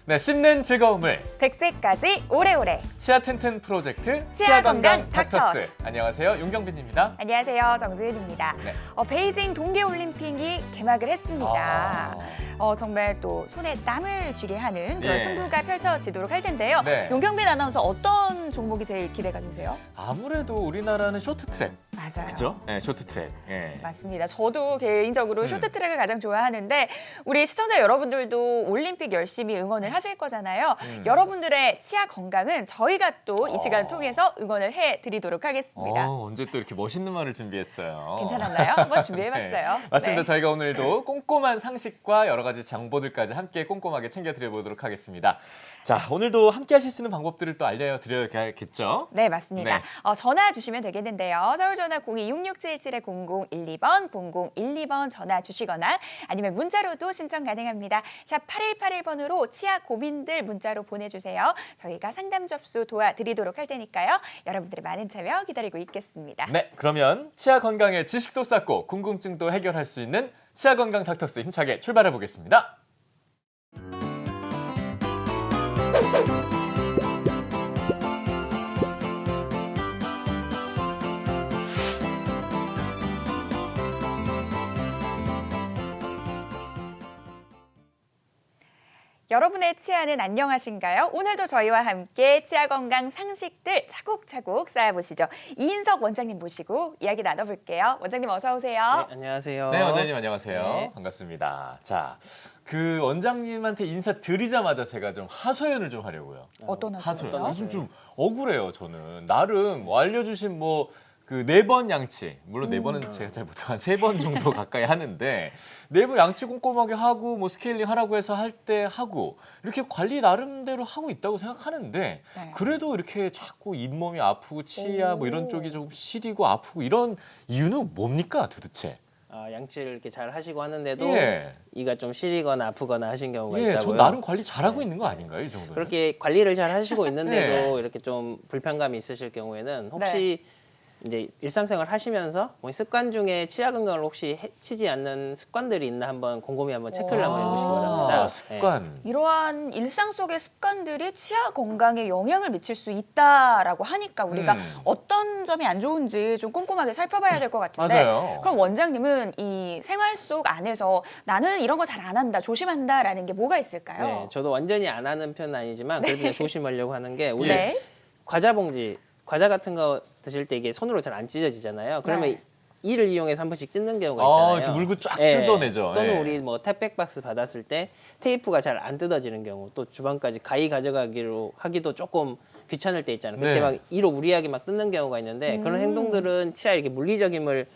네, 씹는 즐거움을 100세까지 오래오래 치아 튼튼 프로젝트 치아 건강 닥터스. 안녕하세요, 윤경빈입니다. 안녕하세요, 정지은입니다. 네. 베이징 동계올림픽이 개막을 했습니다. 정말 또 손에 땀을 쥐게 하는 그런 예. 승부가 펼쳐지도록 할 텐데요. 네. 윤경빈 아나운서 어떤 종목이 제일 기대가 되세요? 아무래도 우리나라는 쇼트트랙, 맞아요. 그죠? 네, 쇼트트랙. 예. 맞습니다. 저도 개인적으로 쇼트트랙을 가장 좋아하는데 우리 시청자 여러분들도 올림픽 열심히 응원을 하실 거잖아요. 여러분들의 치아 건강은 저희가 또 이 시간 통해서 응원을 해드리도록 하겠습니다. 언제 또 이렇게 멋있는 말을 준비했어요? 괜찮았나요? 한번 준비해봤어요. 네, 맞습니다. 네. 저희가 오늘도 꼼꼼한 상식과 여러 가지 정보들까지 함께 꼼꼼하게 챙겨드려보도록 하겠습니다. 자, 오늘도 함께 하실 수 있는 방법들을 또 알려드려야겠죠? 네, 맞습니다. 네. 전화 주시면 되겠는데요. 서울 전화 02-6677-0012번, 0012번 전화 주시거나 아니면 문자로도 신청 가능합니다. 샵 8181번으로 치아 고민들 문자로 보내주세요. 저희가 상담 접수 도와드리도록 할 테니까요. 여러분들의 많은 참여 기다리고 있겠습니다. 네, 그러면 치아 건강에 지식도 쌓고 궁금증도 해결할 수 있는 치아 건강 닥터스 힘차게 출발해 보겠습니다. 여러분의 치아는 안녕하신가요? 오늘도 저희와 함께 치아 건강 상식들 차곡차곡 쌓아보시죠. 이인석 원장님 모시고 이야기 나눠볼게요. 원장님 어서 오세요. 네, 안녕하세요. 네, 원장님 안녕하세요. 네. 반갑습니다. 자, 그 원장님한테 인사 드리자마자 제가 좀 하소연을 좀 하려고요. 어떤 하소연. 하소연이요? 요즘 좀 억울해요, 저는. 나름 뭐 알려주신 뭐 그 4번 양치, 물론 4번은 제가 잘 못하고 한 3번 정도 가까이 하는데 4번 양치 꼼꼼하게 하고 뭐 스케일링 하라고 해서 할 때 하고 이렇게 관리 나름대로 하고 있다고 생각하는데 네. 그래도 이렇게 자꾸 잇몸이 아프고 치아 뭐 이런 쪽이 좀 시리고 아프고 이런 이유는 뭡니까 도대체? 양치를 이렇게 잘 하시고 하는데도 예. 이가 좀 시리거나 아프거나 하신 경우가 예, 있다고요. 저 나름 관리 잘하고 있는 거 아닌가요, 이 정도는? 그렇게 관리를 잘 하시고 있는데도 네. 이렇게 좀 불편감이 있으실 경우에는 혹시 이제 일상생활 하시면서 뭐 습관 중에 치아 건강을 혹시 해치지 않는 습관들이 있나 한번 곰곰이 한번 체크를 한번 해보시기 바랍니다. 습관. 이러한 일상 속의 습관들이 치아 건강에 영향을 미칠 수 있다라고 하니까 우리가 어떤 점이 안 좋은지 좀 꼼꼼하게 살펴봐야 될 것 같은데 맞아요. 그럼 원장님은 이 생활 속 안에서 나는 이런 거 잘 안 한다, 조심한다라는 게 뭐가 있을까요? 네, 저도 완전히 안 하는 편은 아니지만 그래도 그냥 조심하려고 하는 게 우리 네. 과자 봉지, 과자 같은 거 드실 때 이게 손으로 잘 안 찢어지잖아요. 그러면 네. 이를 이용해서 한 번씩 찢는 경우가 있잖아요. 이렇게 물고 쫙 예. 뜯어내죠. 또는 예. 우리 뭐 택배 박스 받았을 때 테이프가 잘 안 뜯어지는 경우, 또 주방까지 가위 가져가기로 하기도 조금 귀찮을 때 있잖아요. 그때 네. 막 이로 무리하게 막 뜯는 경우가 있는데 그런 행동들은 치아에 이렇게 물리적임을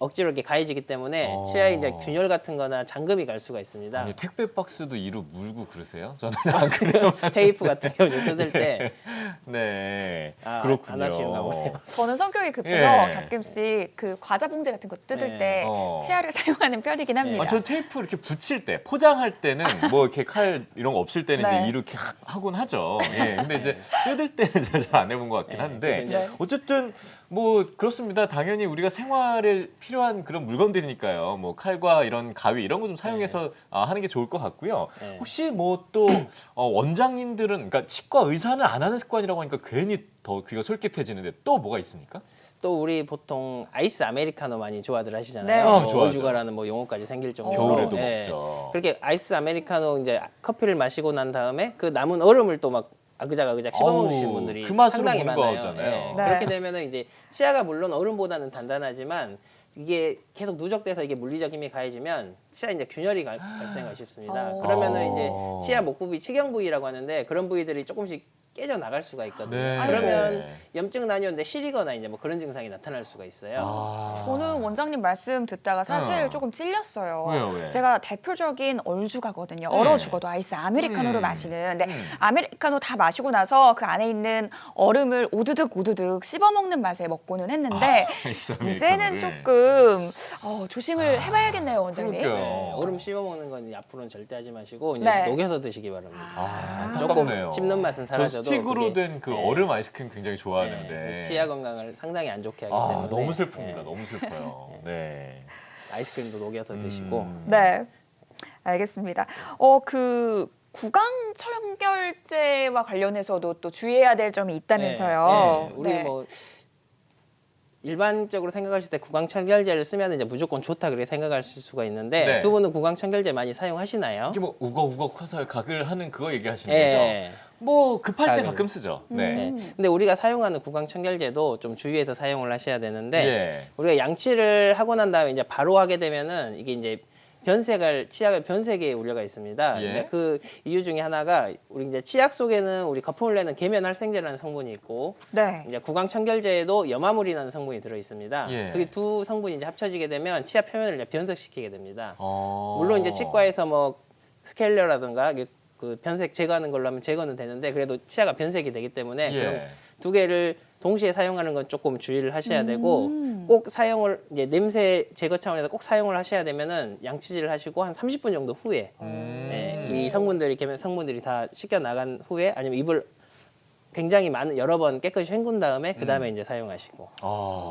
억지로 이렇게 가해지기 때문에 치아에 이제 균열 같은 거나 장금이 갈 수가 있습니다. 아니, 택배 박스도 이로 물고 그러세요? 저는 안 그래요. 테이프 같은 경우 뜯을 때 네, 안 그렇군요. 하시는가 보네요. 저는 성격이 급해서 예. 가끔씩 그 과자 봉지 같은 거 뜯을 네. 때 치아를 사용하는 편이긴 합니다. 전 테이프 이렇게 붙일 때, 포장할 때는 뭐 이렇게 칼 이런 거 없을 때는 네. 이제 이렇게 하곤 하죠. 예, 근데 이제 뜯을 때는 제가 잘 안 해본 것 같긴 한데 네. 어쨌든 뭐 그렇습니다. 당연히 우리가 생활에 필요한 그런 물건들이니까요. 뭐 칼과 이런 가위 이런 거 좀 사용해서 하는 게 좋을 것 같고요. 네. 혹시 뭐 또 원장님들은 그러니까 치과 의사는 안 하는 습관이라고 하니까 괜히 더 귀가 솔깃해지는데 또 뭐가 있습니까? 또 우리 보통 아이스 아메리카노 많이 좋아들 하시잖아요. 네. 뭐 좋아하죠. 얼죽아라는 뭐 용어까지 생길 정도로. 겨울에도 예. 먹죠. 그렇게 아이스 아메리카노 이제 커피를 마시고 난 다음에 그 남은 얼음을 또 막 아그작아그작 씹어 먹으시는 어우, 분들이 그 맛으로 상당히 먹는 거 많아요. 하잖아요. 예. 네. 그렇게 되면은 이제 치아가 물론 얼음보다는 단단하지만 이게 계속 누적돼서 이게 물리적 힘이 가해지면 치아 이제 균열이 발생하기 쉽습니다. 그러면은 이제 치아 목 부위, 치경 부위라고 하는데 그런 부위들이 조금씩 깨져 나갈 수가 있거든요. 네. 그러면 염증 난이온데 시리거나 이제 뭐 그런 증상이 나타날 수가 있어요. 저는 원장님 말씀 듣다가 사실 조금 찔렸어요. 왜요? 제가 대표적인 얼죽아거든요. 네. 얼어 죽어도 아이스 아메리카노를 음. 마시는. 근데 아메리카노 다 마시고 나서 그 안에 있는 얼음을 오드득 오드득 씹어 먹는 맛에 먹고는 했는데 아이스 이제는 아메리카노를. 조금 조심을 해봐야겠네요, 원장님. 그러니까요. 네, 얼음 씹어 먹는 건 앞으로는 절대 하지 마시고 이제 네. 녹여서 드시기 바랍니다. 안타깝네요. 씹는 맛은 저 사라져도 스틱으로 그게- 된 그 네. 얼음 아이스크림 굉장히 네, 좋아하는데 치아 건강을 상당히 안 좋게 하기 때문에 너무 슬픕니다. 네, 너무 슬퍼요. 네. 아이스크림도 녹여서 드시고 네, 알겠습니다. 구강 청결제와 관련해서도 또 주의해야 될 점이 있다면서요. 네. 우리 뭐 일반적으로 생각하실 때 구강 청결제를 쓰면 이제 무조건 좋다 그렇게 생각하실 수가 있는데 네. 두 분은 구강 청결제 많이 사용하시나요? 이게 뭐 우걱우걱 해서 각을 하는 그거 얘기하시는 예. 거죠? 뭐 급할 때 각. 가끔 쓰죠. 네. 네. 근데 우리가 사용하는 구강 청결제도 좀 주의해서 사용을 하셔야 되는데 예. 우리가 양치를 하고 난 다음에 이제 바로 하게 되면은 이게 이제 치약을 변색의 우려가 있습니다. 예. 근데 그 이유 중에 하나가 우리 이제 치약 속에는 우리 거품을 내는 계면활성제라는 성분이 있고 네. 이제 구강 청결제에도 염화물이라는 성분이 들어 있습니다. 예. 그게 두 성분이 이제 합쳐지게 되면 치약 표면을 이제 변색시키게 됩니다. 어. 물론 이제 치과에서 뭐 스케일러라든가 그 변색 제거하는 걸로 하면 제거는 되는데 그래도 치아가 변색이 되기 때문에 예. 그런 두 개를 동시에 사용하는 건 조금 주의를 하셔야 되고 꼭 사용을 이제 냄새 제거 차원에서 꼭 사용을 하셔야 되면은 양치질을 하시고 한 30분 정도 후에 이 성분들이 계면 성분들이 다 씻겨 나간 후에 아니면 입을 굉장히 많은 여러 번 깨끗이 헹군 다음에 그 다음에 이제 사용하시고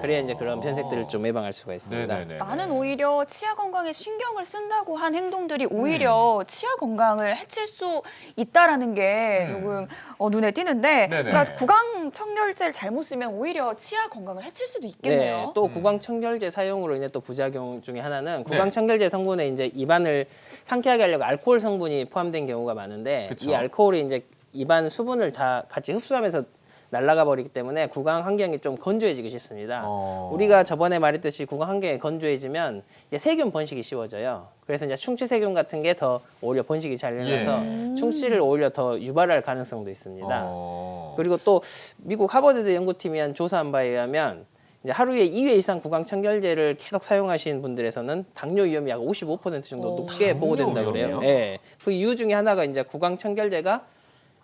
그래야 이제 그런 변색들을 좀 예방할 수가 있습니다. 네네네. 나는 오히려 치아 건강에 신경을 쓴다고 한 행동들이 오히려 치아 건강을 해칠 수 있다라는 게 조금 눈에 띄는데, 네네. 그러니까 구강 청결제를 잘못 쓰면 오히려 치아 건강을 해칠 수도 있겠네요. 네, 또 구강 청결제 사용으로 인해 또 부작용 중에 하나는 구강 청결제 성분에 이제 입안을 상쾌하게 하려고 알코올 성분이 포함된 경우가 많은데 그쵸. 이 알코올이 이제 입안 수분을 다 같이 흡수하면서 날아가 버리기 때문에 구강 환경이 좀 건조해지기 쉽습니다. 우리가 저번에 말했듯이 구강 환경이 건조해지면 이제 세균 번식이 쉬워져요. 그래서 이제 충치 세균 같은 게 더 오히려 번식이 잘 일어나서 충치를 오히려 더 유발할 가능성도 있습니다. 그리고 또 미국 하버드대 연구팀이 한 조사한 바에 의하면 이제 하루에 2회 이상 구강 청결제를 계속 사용하신 분들에서는 당뇨 위험이 약 55% 정도 높게 당뇨 보고된다 그래요. 위험이요? 네. 그 이유 중에 하나가 이제 구강 청결제가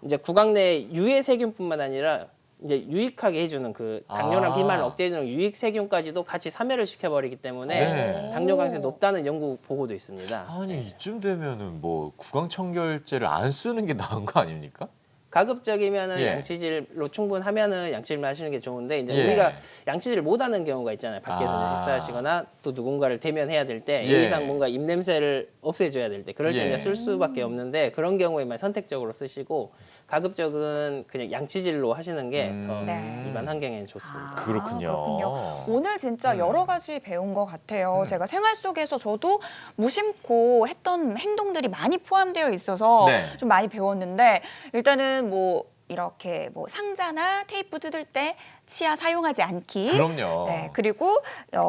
이제 구강 내 유해 세균뿐만 아니라 이제 유익하게 해주는 그 당뇨랑 비만을 억제해주는 유익 세균까지도 같이 사멸을 시켜버리기 때문에 네. 당뇨 가능성이 높다는 연구 보고도 있습니다. 아니 이쯤 되면은 뭐 구강 청결제를 안 쓰는 게 나은 거 아닙니까? 가급적이면은 예. 양치질로 충분하면은 양치질만 하시는 게 좋은데 이제 예. 우리가 양치질을 못하는 경우가 있잖아요. 밖에서 이제 식사하시거나 또 누군가를 대면해야 될 때 예의상 뭔가 입 냄새를 없애줘야 될 때 그럴 때 예. 이제 쓸 수밖에 없는데 그런 경우에만 선택적으로 쓰시고 가급적은 그냥 양치질로 하시는 게 더 네. 입안 환경에는 좋습니다. 그렇군요. 오늘 진짜 여러 가지 배운 것 같아요. 제가 생활 속에서 저도 무심코 했던 행동들이 많이 포함되어 있어서 네. 좀 많이 배웠는데, 일단은 뭐 이렇게 뭐 상자나 테이프 뜯을 때 치아 사용하지 않기. 그럼요. 네, 그리고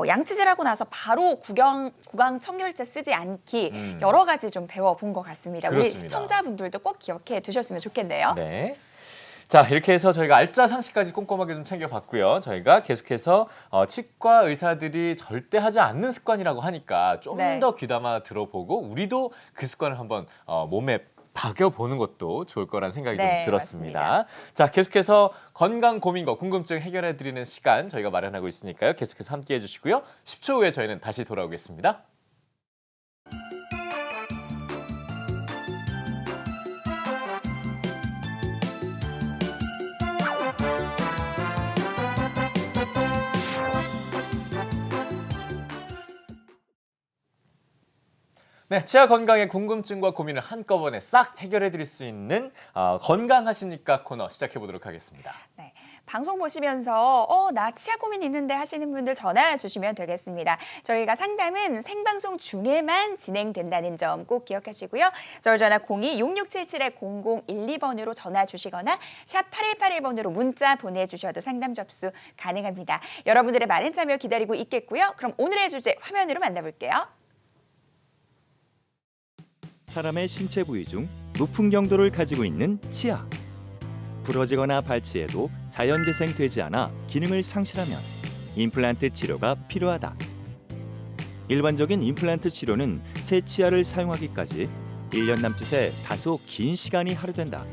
양치질하고 나서 바로 구강 청결제 쓰지 않기, 여러 가지 좀 배워본 것 같습니다. 우리 그렇습니다. 시청자분들도 꼭 기억해 두셨으면 좋겠네요. 네. 자, 이렇게 해서 저희가 알짜 상식까지 꼼꼼하게 좀 챙겨봤고요. 저희가 계속해서 치과 의사들이 절대 하지 않는 습관이라고 하니까 좀 네. 더 귀담아 들어보고 우리도 그 습관을 한번 몸에 박여보는 것도 좋을 거란 생각이 네, 좀 들었습니다. 맞습니다. 자, 계속해서 건강 고민과 궁금증 해결해드리는 시간 저희가 마련하고 있으니까요. 계속해서 함께해 주시고요. 10초 후에 저희는 다시 돌아오겠습니다. 네, 치아 건강의 궁금증과 고민을 한꺼번에 싹 해결해 드릴 수 있는 건강하십니까 코너 시작해 보도록 하겠습니다. 네, 방송 보시면서 나 치아 고민 있는데 하시는 분들 전화 주시면 되겠습니다. 저희가 상담은 생방송 중에만 진행된다는 점 꼭 기억하시고요. 저희 전화 02-6677-0012번으로 전화 주시거나 샵 8181번으로 문자 보내주셔도 상담 접수 가능합니다. 여러분들의 많은 참여 기다리고 있겠고요. 그럼 오늘의 주제 화면으로 만나볼게요. 사람의 신체 부위 중 높은 경도를 가지고 있는 치아. 부러지거나 발치해도 자연재생되지 않아 기능을 상실하면 임플란트 치료가 필요하다. 일반적인 임플란트 치료는 새 치아를 사용하기까지 1년 남짓의 다소 긴 시간이 할애된다.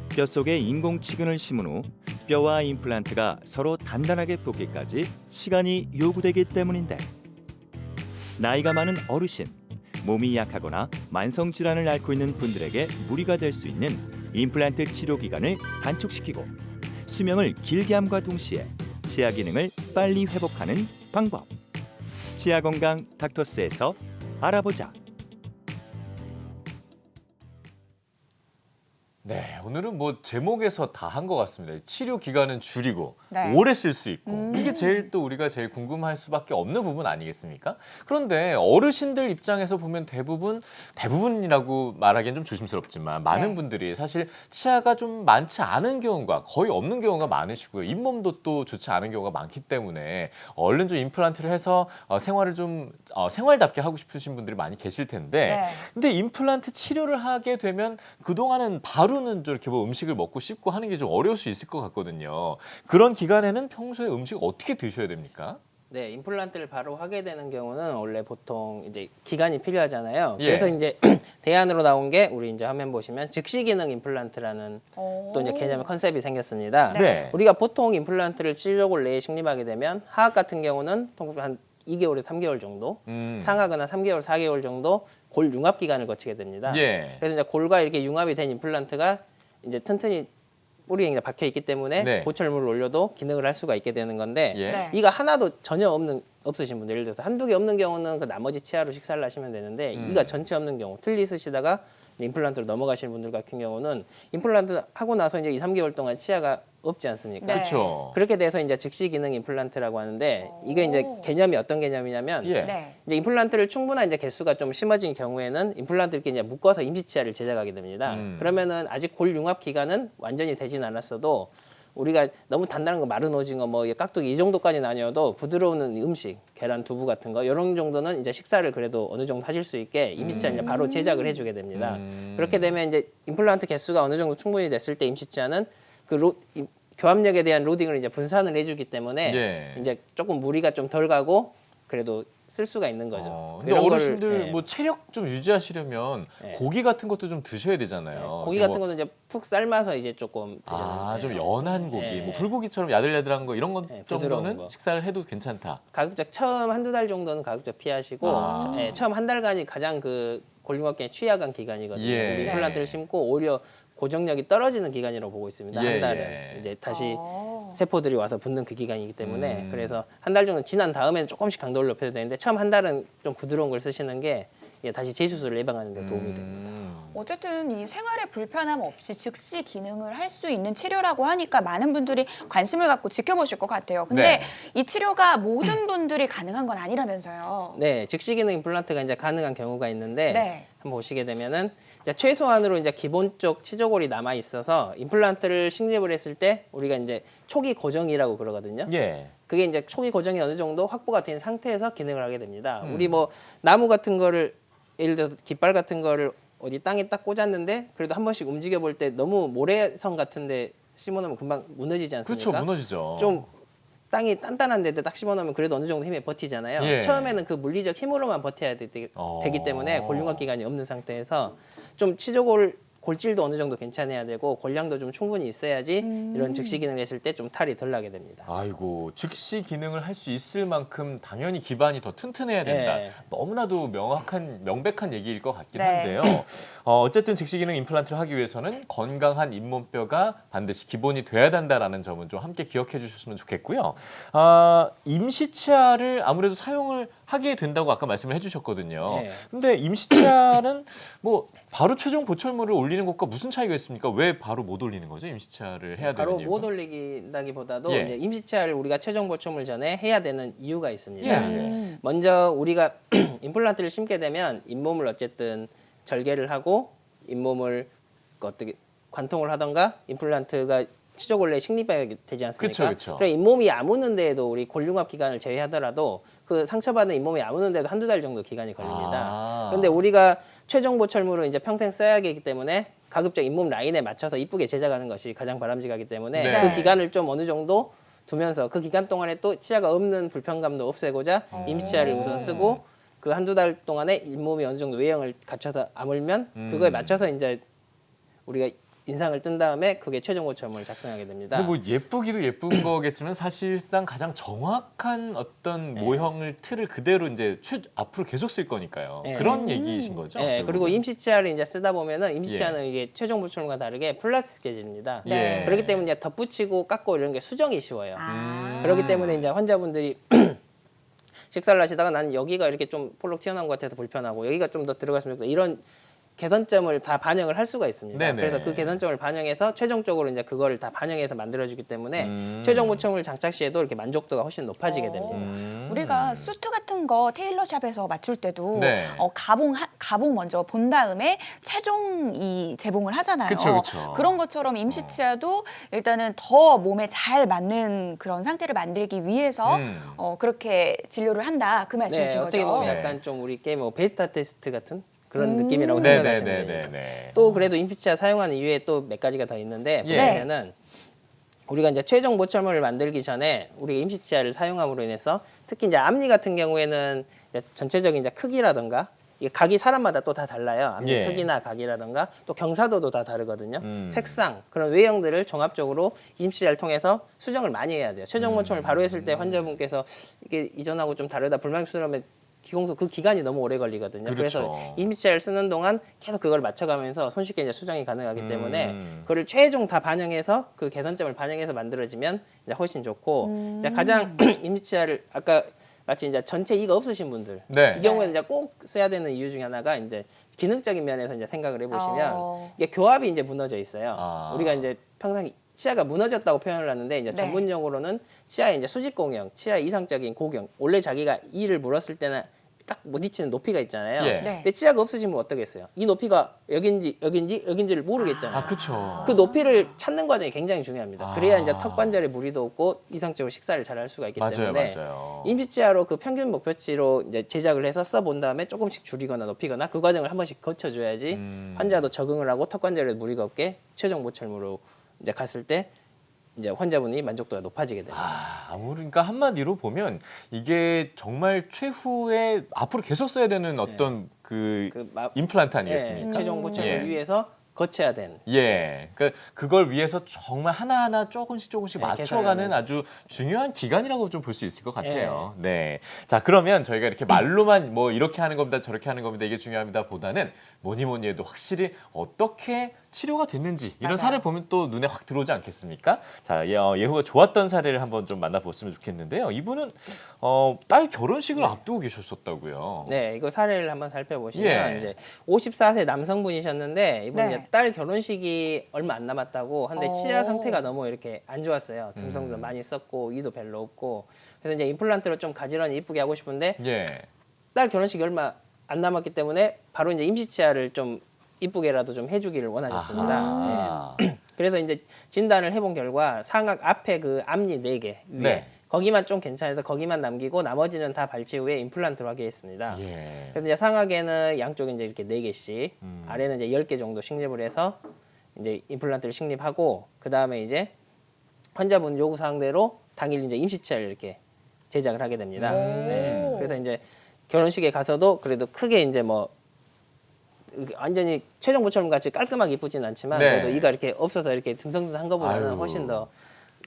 뼛속에 인공치근을 심은 후 뼈와 임플란트가 서로 단단하게 붙기까지 시간이 요구되기 때문인데, 나이가 많은 어르신, 몸이 약하거나 만성 질환을 앓고 있는 분들에게 무리가 될 수 있는 임플란트 치료 기간을 단축시키고 수명을 길게 함과 동시에 치아 기능을 빨리 회복하는 방법. 치아 건강 닥터스에서 알아보자. 네, 오늘은 뭐 제목에서 다 한 것 같습니다. 치료 기간은 줄이고 네. 오래 쓸 수 있고 이게 제일 또 우리가 제일 궁금할 수밖에 없는 부분 아니겠습니까? 그런데 어르신들 입장에서 보면 대부분이라고 말하기엔 좀 조심스럽지만 많은 네. 분들이 사실 치아가 좀 많지 않은 경우가 거의 없는 경우가 많으시고요. 잇몸도 또 좋지 않은 경우가 많기 때문에 얼른 좀 임플란트를 해서 생활을 좀 생활답게 하고 싶으신 분들이 많이 계실 텐데 네. 근데 임플란트 치료를 하게 되면 그동안은 바로는 좀 이렇게 뭐 음식을 먹고 씹고 하는 게 좀 어려울 수 있을 것 같거든요. 그런 기간에는 평소에 음식 어떻게 드셔야 됩니까? 네, 임플란트를 바로 하게 되는 경우는 원래 보통 이제 기간이 필요하잖아요. 예. 그래서 이제 대안으로 나온 게 우리 이제 화면 보시면 즉시 기능 임플란트라는 또 이제 개념의 컨셉이 생겼습니다. 네. 우리가 보통 임플란트를 치료골 내에 식립하게 되면 하악 같은 경우는 통상 한 2개월에 3개월 정도, 상하거나 3개월, 4개월 정도 골 융합 기간을 거치게 됩니다. 예. 그래서 이제 골과 이렇게 융합이 된 임플란트가 이제 튼튼히 뿌리에 박혀 있기 때문에 네. 보철물을 올려도 기능을 할 수가 있게 되는 건데 예. 네. 이가 하나도 전혀 없으신 분들, 예를 들어서 한두 개 없는 경우는 그 나머지 치아로 식사를 하시면 되는데 이가 전체 없는 경우, 틀니 쓰시다가 임플란트로 넘어가시는 분들 같은 경우는 임플란트 하고 나서 이제 2, 3개월 동안 치아가 없지 않습니까? 네. 그렇죠. 그렇게 돼서 이제 즉시 기능 임플란트라고 하는데 이게 이제 개념이 어떤 개념이냐면 예. 네. 이제 임플란트를 충분한 이제 개수가 좀 심어진 경우에는 임플란트를 이렇게 이제 묶어서 임시 치아를 제작하게 됩니다. 그러면은 아직 골 융합 기간은 완전히 되진 않았어도 우리가 너무 단단한 거 마른 오징어 뭐 깍두기 이 정도까지는 아니어도 부드러운 음식, 계란, 두부 같은 거 이런 정도는 이제 식사를 그래도 어느 정도 하실 수 있게 임시 치아 이제 바로 제작을 해주게 됩니다. 그렇게 되면 이제 임플란트 개수가 어느 정도 충분히 됐을 때 임시 치아는 그 교합력에 대한 로딩을 이제 분산을 해주기 때문에 예. 이제 조금 무리가 좀 덜 가고 그래도 쓸 수가 있는 거죠. 근데 이런 어르신들 거를, 예. 뭐 체력 좀 유지하시려면 네. 고기 같은 것도 좀 드셔야 되잖아요. 고기 이렇게 같은 뭐 거는 이제 푹 삶아서 이제 조금 드셔야 아, 좀 돼요. 연한 고기, 예. 뭐 불고기처럼 야들야들한 거 이런 것 예, 부드러운 정도는 거. 식사를 해도 괜찮다. 가급적 처음 한두 달 정도는 가급적 피하시고 아. 처음 한 달간이 가장 그 골육학계의 취약한 기간이거든요. 예. 우리 임플란트를 심고 오히려 고정력이 떨어지는 기간이라고 보고 있습니다. 예, 한 달은 예. 이제 다시 어. 세포들이 와서 붙는 그 기간이기 때문에 그래서 한 달 정도 지난 다음에는 조금씩 강도를 높여도 되는데 처음 한 달은 좀 부드러운 걸 쓰시는 게 다시 재수술을 예방하는 데 도움이 됩니다. 어쨌든 이 생활에 불편함 없이 즉시 기능을 할 수 있는 치료라고 하니까 많은 분들이 관심을 갖고 지켜보실 것 같아요. 근데 네. 이 치료가 모든 분들이 가능한 건 아니라면서요. 네, 즉시 기능 임플란트가 이제 가능한 경우가 있는데 네. 한번 보시게 되면은 이제 최소한으로 이제 기본적 치조골이 남아 있어서 임플란트를 식립을 했을 때 우리가 이제 초기 고정이라고 그러거든요. 예. 그게 이제 초기 고정이 어느 정도 확보가 된 상태에서 기능을 하게 됩니다. 우리 뭐 나무 같은 거를 예를 들어서 깃발 같은 거를 어디 땅에 딱 꽂았는데 그래도 한 번씩 움직여 볼 때 너무 모래성 같은데 심어놓으면 금방 무너지지 않습니까? 그렇죠, 무너지죠. 좀 땅이 단단한 데다 딱 심어놓으면 그래도 어느 정도 힘에 버티잖아요. 예. 처음에는 그 물리적 힘으로만 버텨야 되기 때문에 골융합 기간이 없는 상태에서 좀 치조골 골질도 어느 정도 괜찮아야 되고 골량도 좀 충분히 있어야지 이런 즉시 기능을 했을 때 좀 탈이 덜 나게 됩니다. 아이고, 즉시 기능을 할 수 있을 만큼 당연히 기반이 더 튼튼해야 된다. 네. 너무나도 명백한 얘기일 것 같긴 네. 한데요. 어쨌든 즉시 기능 임플란트를 하기 위해서는 건강한 잇몸뼈가 반드시 기본이 돼야 된다라는 점은 좀 함께 기억해 주셨으면 좋겠고요. 임시치아를 아무래도 사용을 하게 된다고 아까 말씀을 해주셨거든요. 네. 근데 임시치아는 뭐 바로 최종 보철물을 올리는 것과 무슨 차이가 있습니까? 왜 바로 못 올리는 거죠? 임시치아를 해야 되는 바로 이유가? 못 올리기보다도 예. 이제 임시치아를 우리가 최종 보충을 전에 해야 되는 이유가 있습니다. 예. 먼저 우리가 임플란트를 심게 되면 잇몸을 어쨌든 절개를 하고 잇몸을 어떻게 관통을 하던가 임플란트가 치조골 내에 식립이 되지 않습니까? 그쵸. 그래 잇몸이 아무는 데에도 우리 골융합 기간을 제외하더라도 그 상처받은 잇몸이 아무는 데도 한두 달 정도 기간이 걸립니다. 그런데 우리가 최종 보철물을 이제 평생 써야 하기 때문에 가급적 잇몸 라인에 맞춰서 이쁘게 제작하는 것이 가장 바람직하기 때문에 네. 그 기간을 좀 어느 정도 두면서 그 기간 동안에 또 치아가 없는 불편감도 없애고자 임시치아를 우선 쓰고 그 한두 달 동안에 잇몸이 어느 정도 외형을 갖춰서 아물면 그거에 맞춰서 이제 우리가 인상을 뜬 다음에 그게 최종 보철물을 작성하게 됩니다. 근데 뭐 예쁘기도 예쁜 거겠지만 사실상 가장 정확한 어떤 모형을 틀을 그대로 이제 앞으로 계속 쓸 거니까요. 네. 그런 얘기이신 거죠? 네, 결국은? 그리고 임시치아를 이제 쓰다 보면은 임시치아는 이게 최종 보철물과 다르게 플라스틱 재질입니다. 예. 그렇기 때문에 이제 덧붙이고 깎고 이런 게 수정이 쉬워요. 아. 그렇기 때문에 이제 환자분들이 식사를 하시다가 난 여기가 이렇게 좀 볼록 튀어나온 것 같아서 불편하고 여기가 좀 더 들어갔으면 좋겠다 이런 개선점을 다 반영을 할 수가 있습니다. 네네. 그래서 그 개선점을 반영해서 최종적으로 이제 그거를 다 반영해서 만들어주기 때문에 최종 보청물 장착 시에도 이렇게 만족도가 훨씬 높아지게 됩니다. 우리가 수트 같은 거 테일러샵에서 맞출 때도 네. 가봉 먼저 본 다음에 최종 이 재봉을 하잖아요. 그쵸. 그런 것처럼 임시 치아도 일단은 더 몸에 잘 맞는 그런 상태를 만들기 위해서 그렇게 진료를 한다 그 말씀이신 거죠. 어떻게 보면 네. 약간 좀 우리 게 뭐 베스타 테스트 같은 그런 느낌이라고 생각하시면 됩니다. 네네네네. 또 그래도 임시치아 사용하는 이유에 또 몇 가지가 더 있는데 예. 뭐냐면은 우리가 이제 최종 보철물을 만들기 전에 우리가 임시치아를 사용함으로 인해서 특히 이제 앞니 같은 경우에는 이제 전체적인 이제 크기라든가 이게 각이 사람마다 또 다 달라요. 앞니 예. 크기나 각이라든가 또 경사도도 다 다르거든요. 색상 그런 외형들을 종합적으로 임시치아를 통해서 수정을 많이 해야 돼요. 최종 보철물 바로 했을 때 환자분께서 이게 이전하고 좀 다르다 불만스러우면 기공소 그 기간이 너무 오래 걸리거든요. 그렇죠. 그래서 임시치아를 쓰는 동안 계속 그걸 맞춰가면서 손쉽게 이제 수정이 가능하기 때문에 그걸 최종 다 반영해서 그 개선점을 반영해서 만들어지면 이제 훨씬 좋고 이제 가장 임시치아를 아까 마치 이제 전체 이가 없으신 분들 네. 이 경우에는 이제 꼭 써야 되는 이유 중에 하나가 이제 기능적인 면에서 이제 생각을 해보시면 어. 이게 교합이 이제 무너져 있어요. 아. 우리가 이제 평상 치아가 무너졌다고 표현을 하는데 이제 네. 전문용어로는 치아의 이제 수직공형, 치아 이상적인 고경. 원래 자기가 이를 물었을 때는 딱 부딪히는 높이가 있잖아요. 예. 네. 근데 치아가 없으시면 어떻겠어요? 이 높이가 여긴지를 모르겠잖아요. 아 그쵸. 그 높이를 찾는 과정이 굉장히 중요합니다. 아. 그래야 이제 턱 관절에 무리도 없고 이상적으로 식사를 잘 할 수가 있기 때문에 맞아요. 임시치아로 그 평균 목표치로 이제 제작을 해서 써본 다음에 조금씩 줄이거나 높이거나 그 과정을 한 번씩 거쳐줘야지 환자도 적응을 하고 턱 관절에 무리가 없게 최종 보철무로 이제 갔을 때 이제 환자분이 만족도가 높아지게 됩니다. 그러니까 한마디로 보면 이게 정말 최후에 앞으로 계속 써야 되는 어떤 그 임플란트 아니겠습니까? 예, 최종 보철을 예. 위해서 거쳐야 되는. 예, 그러니까 그걸 위해서 정말 하나하나 조금씩 네, 맞춰가는 계산하면서. 아주 중요한 기간이라고 좀 볼 수 있을 것 같아요. 네, 자 그러면 저희가 이렇게 말로만 뭐 이렇게 하는 겁니다, 저렇게 하는 겁니다, 이게 중요합니다 보다는 뭐니 해도 확실히 어떻게 치료가 됐는지 이런 맞아요. 사례를 보면 또 눈에 확 들어오지 않겠습니까? 자, 예후가 좋았던 사례를 한번 좀 만나봤으면 좋겠는데요. 이분은 딸 결혼식을 앞두고 계셨었다고요. 네, 이거 사례를 한번 살펴보시면 예. 이제 54세 남성분이셨는데 이분 네. 이제 딸 결혼식이 얼마 안 남았다고 한데 오. 치아 상태가 너무 이렇게 안 좋았어요. 듬성도 많이 썼고 위도 별로 없고 그래서 이제 임플란트로 좀 가지런히 이쁘게 하고 싶은데 예. 딸 결혼식이 얼마 안 남았기 때문에 바로 이제 임시치아를 좀 이쁘게라도 좀 해주기를 원하셨습니다. 아하. 네. 그래서 이제 진단을 해본 결과 상악 앞에 그 앞니 4개 위에 네. 거기만 좀 괜찮아서 거기만 남기고 나머지는 다 발치 후에 임플란트로 하게 했습니다. 예. 그래서 이제 상악에는 양쪽에 이제 이렇게 4개씩, 음. 아래는 이제 10개 정도 식립을 해서 이제 임플란트를 식립하고 그 다음에 이제 환자분 요구 사항대로 당일 이제 임시치아를 이렇게 제작을 하게 됩니다. 네. 그래서 이제 결혼식에 가서도 그래도 크게 이제 뭐 완전히 최종 보철물 같이 깔끔하게 이쁘진 않지만 네. 그래도 이가 이렇게 없어서 이렇게 듬성듬성한 것보다는 아유. 훨씬 더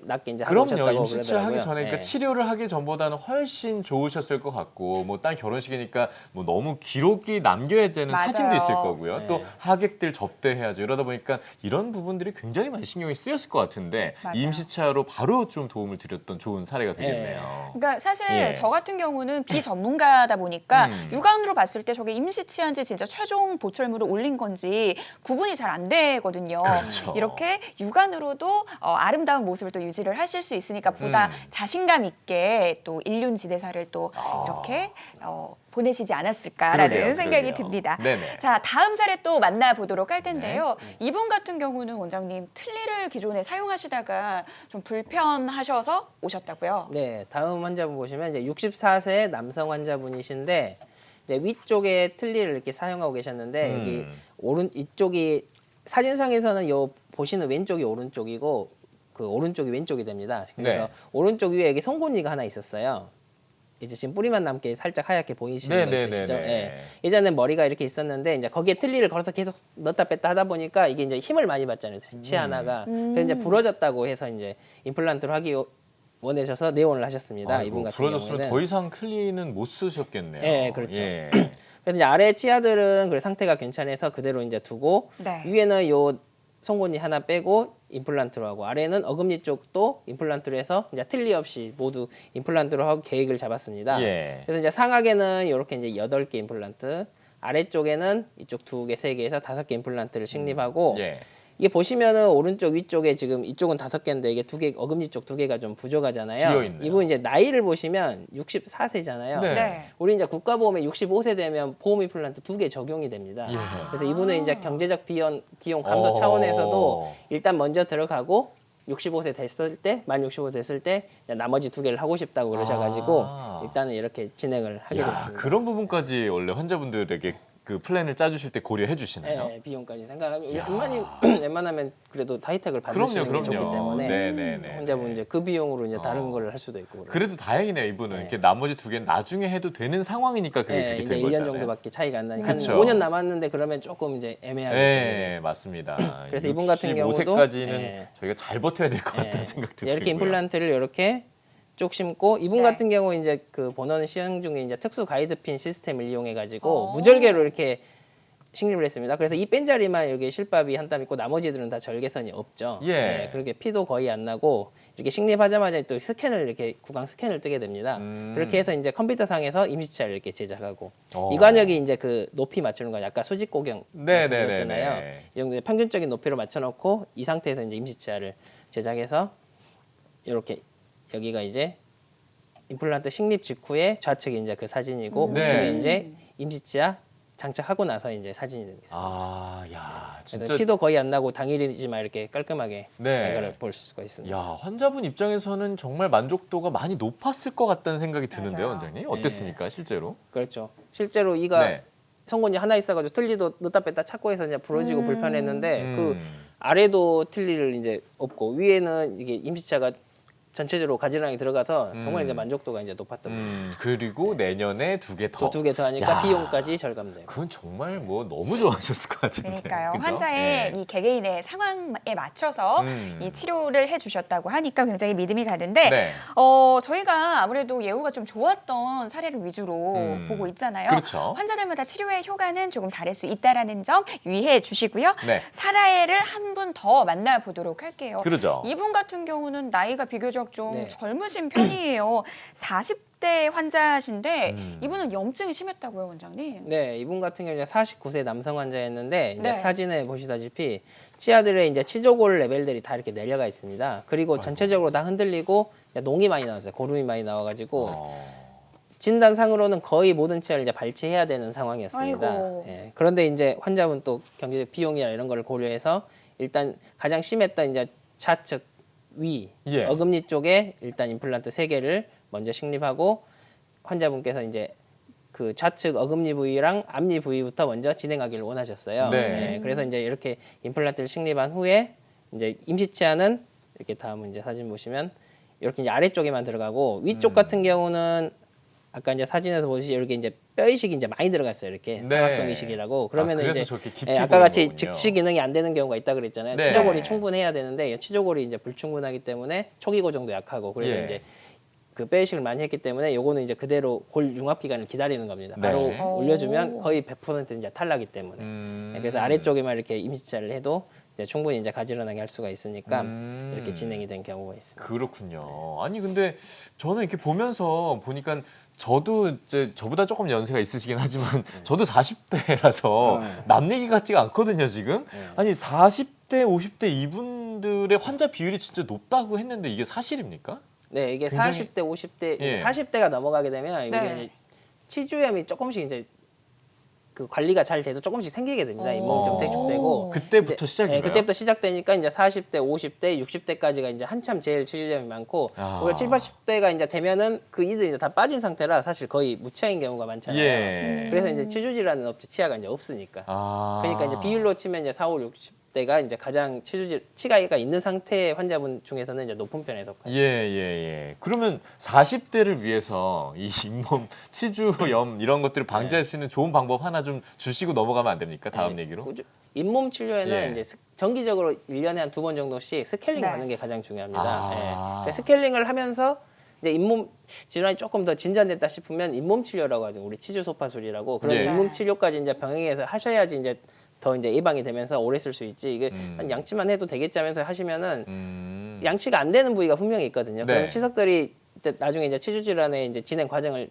낫게 이제 하고 그럼요. 오셨다고 임시치료 하기 그러더라고요. 전에 그러니까 네. 치료를 하기 전보다는 훨씬 좋으셨을 것 같고 뭐 딸 결혼식이니까 뭐 너무 기록이 남겨야 되는 맞아요. 사진도 있을 거고요. 네. 또 하객들 접대해야죠. 이러다 보니까 이런 부분들이 굉장히 많이 신경이 쓰였을 것 같은데 맞아요. 임시치료로 바로 좀 도움을 드렸던 좋은 사례가 되겠네요. 그러니까 사실 예. 저 같은 경우는 비전문가다 보니까 음. 육안으로 봤을 때 저게 임시치아인지 진짜 최종 보철물을 올린 건지 구분이 잘 안 되거든요. 그렇죠. 이렇게 육안으로도 아름다운 모습을 또 유지를 하실 수 있으니까 보다 자신감 있게 또 일륜지대사를 또 이렇게 보내시지 않았을까라는 그러게요, 생각이 그러게요. 듭니다. 네네. 자, 다음 사례 또 만나보도록 할 텐데요. 이분 같은 경우는 원장님 틀니를 기존에 사용하시다가 좀 불편하셔서 오셨다고요? 네, 다음 환자분 보시면 이제 64세 남성 환자분이신데 이제 위쪽에 틀니를 이렇게 사용하고 계셨는데 여기 이쪽이 사진상에서는 요 보시는 왼쪽이 오른쪽이고 그 오른쪽이 왼쪽이 됩니다. 그래서 네. 오른쪽 위에 여기 송곳니가 하나 있었어요. 이제 지금 뿌리만 남게 살짝 하얗게 보이시는 거 있으시죠? 예. 예전엔 머리가 이렇게 있었는데 이제 거기에 틀니를 걸어서 계속 넣었다 뺐다 하다 보니까 이게 이제 힘을 많이 받잖아요. 치아 하나가. 그래서 이제 부러졌다고 해서 이제 임플란트로 하기 원하셔서 내원을 하셨습니다. 아이고, 이분 같은 부러졌으면 경우는. 더 이상 틀니는 못 쓰셨겠네요. 예, 그렇죠. 예. 그래서 이제 아래 치아들은 그 상태가 괜찮아서 그대로 이제 두고 네. 위에는 요 송곳니 하나 빼고 임플란트로 하고 아래는 어금니 쪽도 임플란트로 해서 이제 틀니 없이 모두 임플란트로 하고 계획을 잡았습니다. 예. 그래서 이제 상악에는 이렇게 이제 8개 임플란트, 아래쪽에는 이쪽 2개, 3개에서 5개 임플란트를 식립하고 예. 이게 보시면은 오른쪽 위쪽에 지금 이쪽은 5개인데 이게 2개, 어금니 쪽 2개가 좀 부족하잖아요. 비어있네요. 이분 이제 나이를 보시면 64세잖아요. 네. 네. 우리 이제 국가보험에 65세 되면 보험 임플란트 2개 적용이 됩니다. 예. 그래서 이분은 이제 경제적 비용 감소 차원에서도 일단 먼저 들어가고 65세 됐을 때, 만 65세 됐을 때 나머지 2개를 하고 싶다고 그러셔가지고 일단은 이렇게 진행을 하게 야, 됐습니다. 그런 부분까지 원래 환자분들에게 그 플랜을 짜주실 때 고려해 주시나요? 네, 비용까지 생각하면 야. 웬만하면 그래도 다혜택을 받을 수 있는 게 좋기 때문에 네네네. 혼자분 이제 그 비용으로 이제 다른 거를 할 수도 있고. 그래도 다행이네요, 이분은. 네. 이렇게 나머지 2개는 나중에 해도 되는 상황이니까 그게 네, 그렇게 이제 된 1년 거잖아요. 정도밖에 차이가 안 나니까 한 그쵸. 5년 남았는데 그러면 조금 이제 애매하겠죠. 네, 맞습니다. 그래서 이분 같은 경우도 65세까지는 네. 저희가 잘 버텨야 될 것 같다는 네. 생각도 이렇게 들고요. 임플란트를 이렇게 쭉 심고 이분 네. 같은 경우 이제 그 본원 시행 중에 이제 특수 가이드핀 시스템을 이용해 가지고 어. 무절개로 이렇게 식립을 했습니다. 그래서 이 뺀 자리만 여기 실밥이 한 땀 있고 나머지들은 다 절개선이 없죠. 예. 네, 그렇게 피도 거의 안 나고 이렇게 식립하자마자 또 스캔을 이렇게 구강 스캔을 뜨게 됩니다. 그렇게 해서 이제 컴퓨터상에서 임시치아를 이렇게 제작하고 이 관역이 이제 그 높이 맞추는 거 아까 수직 고경 말씀드렸잖아요. 이 정도 평균적인 높이로 맞춰놓고 이 상태에서 이제 임시치아를 제작해서 이렇게 여기가 이제 임플란트 식립 직후에 좌측이 이제 그 사진이고 네. 우측에 이제 임시치아 장착하고 나서 이제 사진이 됩니다. 아, 야, 그래서 진짜. 피도 거의 안 나고 당일이지만 이렇게 깔끔하게 네. 결과를 볼 수가 있습니다. 야, 환자분 입장에서는 정말 만족도가 많이 높았을 것 같다는 생각이 드는데요, 맞아요. 원장님. 어땠습니까, 실제로? 그렇죠. 실제로 이가 네. 성분이 하나 있어가지고 틀니도 넣다 뺐다 찾고 해서 이제 부러지고 불편했는데 그 음. 아래도 틀니를 이제 없고 위에는 이게 임시치아가 전체적으로 가지런하게 들어가서 정말 이제 만족도가 이제 높았던 거예요. 그리고 내년에 2개 더. 또 2개 더 하니까 야. 비용까지 절감돼요. 그건 정말 뭐 너무 좋아하셨을 것 같은데. 그러니까요. 그죠? 환자의 예. 이 개개인의 상황에 맞춰서 음. 이 치료를 해주셨다고 하니까 굉장히 믿음이 가는데 네. 저희가 아무래도 예후가 좀 좋았던 사례를 위주로 보고 있잖아요. 그렇죠. 환자들마다 치료의 효과는 조금 다를 수 있다라는 점 유의해 주시고요. 네. 사례를 한 분 더 만나보도록 할게요. 그러죠. 이분 같은 경우는 나이가 비교적 좀 네. 젊으신 편이에요. 40대 환자신데 음. 이분은 염증이 심했다고요, 원장님? 네, 이분 같은 경우는 49세 남성 환자였는데 이제 네. 사진에 보시다시피 치아들의 이제 치조골 레벨들이 다 이렇게 내려가 있습니다. 그리고 전체적으로 다 흔들리고 농이 많이 나왔어요. 고름이 많이 나와가지고 진단상으로는 거의 모든 치아를 이제 발치해야 되는 상황이었습니다. 아이고. 예, 그런데 이제 환자분 또 경제적 비용이나 이런 거를 고려해서 일단 가장 심했던 이제 좌측 위 예. 어금니 쪽에 일단 임플란트 3개를 먼저 식립하고 환자분께서 이제 그 좌측 어금니 부위랑 앞니 부위부터 먼저 진행하기를 원하셨어요. 네. 예, 그래서 이제 이렇게 임플란트를 식립한 후에 이제 임시치아는 이렇게 다음 이제 사진 보시면 이렇게 이제 아래쪽에만 들어가고 위쪽 같은 경우는 아까 이제 사진에서 보시지 이렇게 이제 뼈 이식이 이제 많이 들어갔어요. 이렇게 네. 삼각형 이식이라고. 그러면 그래서 이제 저렇게 깊이 아까 보이는 같이 거군요. 즉시 기능이 안 되는 경우가 있다 그랬잖아요. 네. 치조골이 충분해야 되는데 치조골이 이제 불충분하기 때문에 초기 고정도 약하고 그래서 예. 이제 그 뼈 이식을 많이 했기 때문에 요거는 이제 그대로 골 융합 기간을 기다리는 겁니다. 바로 네. 올려주면 거의 100% 이제 탈락이기 때문에. 네, 그래서 아래쪽에만 이렇게 임시치아를 해도 이제 충분히 이제 가지런하게 할 수가 있으니까 이렇게 진행이 된 경우가 있습니다. 그렇군요. 아니 근데 저는 이렇게 보면서 보니까 저도 이제 저보다 조금 연세가 있으시긴 하지만 저도 40대라서 남 얘기 같지가 않거든요 지금. 아니 40대, 50대 이분들의 환자 비율이 진짜 높다고 했는데 이게 사실입니까? 네, 이게 굉장히- 40대, 50대, 예. 40대가 넘어가게 되면 이게 네. 이제 치주염이 조금씩 이제 그 관리가 잘 돼도 조금씩 생기게 됩니다. 잇몸이 좀 퇴축되고 그때부터 이제, 시작인가요? 네, 그때부터 시작되니까 이제 40대, 50대, 60대까지가 이제 한참 제일 치주염이 많고 오히려 7, 80대가 이제 되면은 그 이들이 이제 다 빠진 상태라 사실 거의 무치아인 경우가 많잖아요. 예. 그래서 이제 치주 질환은 없죠. 치아가 이제 없으니까. 아. 그러니까 이제 비율로 치면 이제 4, 5, 60대가 이제 가장 치가가 있는 상태의 환자분 중에서는 이제 높은 편에 속하죠. 예. 그러면 40대를 위해서 이 잇몸 치주염 이런 것들을 방지할 수 있는 좋은 방법 하나 좀 주시고 넘어가면 안 됩니까? 다음 얘기로. 잇몸 치료에는 예. 이제 정기적으로 1년에 한 2번 정도씩 스케일링 네. 하는 게 가장 중요합니다. 아. 예. 그러니까 스케일링을 하면서 이제 잇몸 질환이 조금 더 진전됐다 싶으면 잇몸 치료라고 하죠. 우리 치주 소파술이라고 그런 예. 잇몸 치료까지 이제 병행해서 하셔야지 이제 더 이제 예방이 되면서 오래 쓸 수 있지. 이게 한 양치만 해도 되겠지 하면서 하시면은 양치가 안 되는 부위가 분명히 있거든요. 네. 그럼 치석들이 나중에 이제 치주 질환의 이제 진행 과정을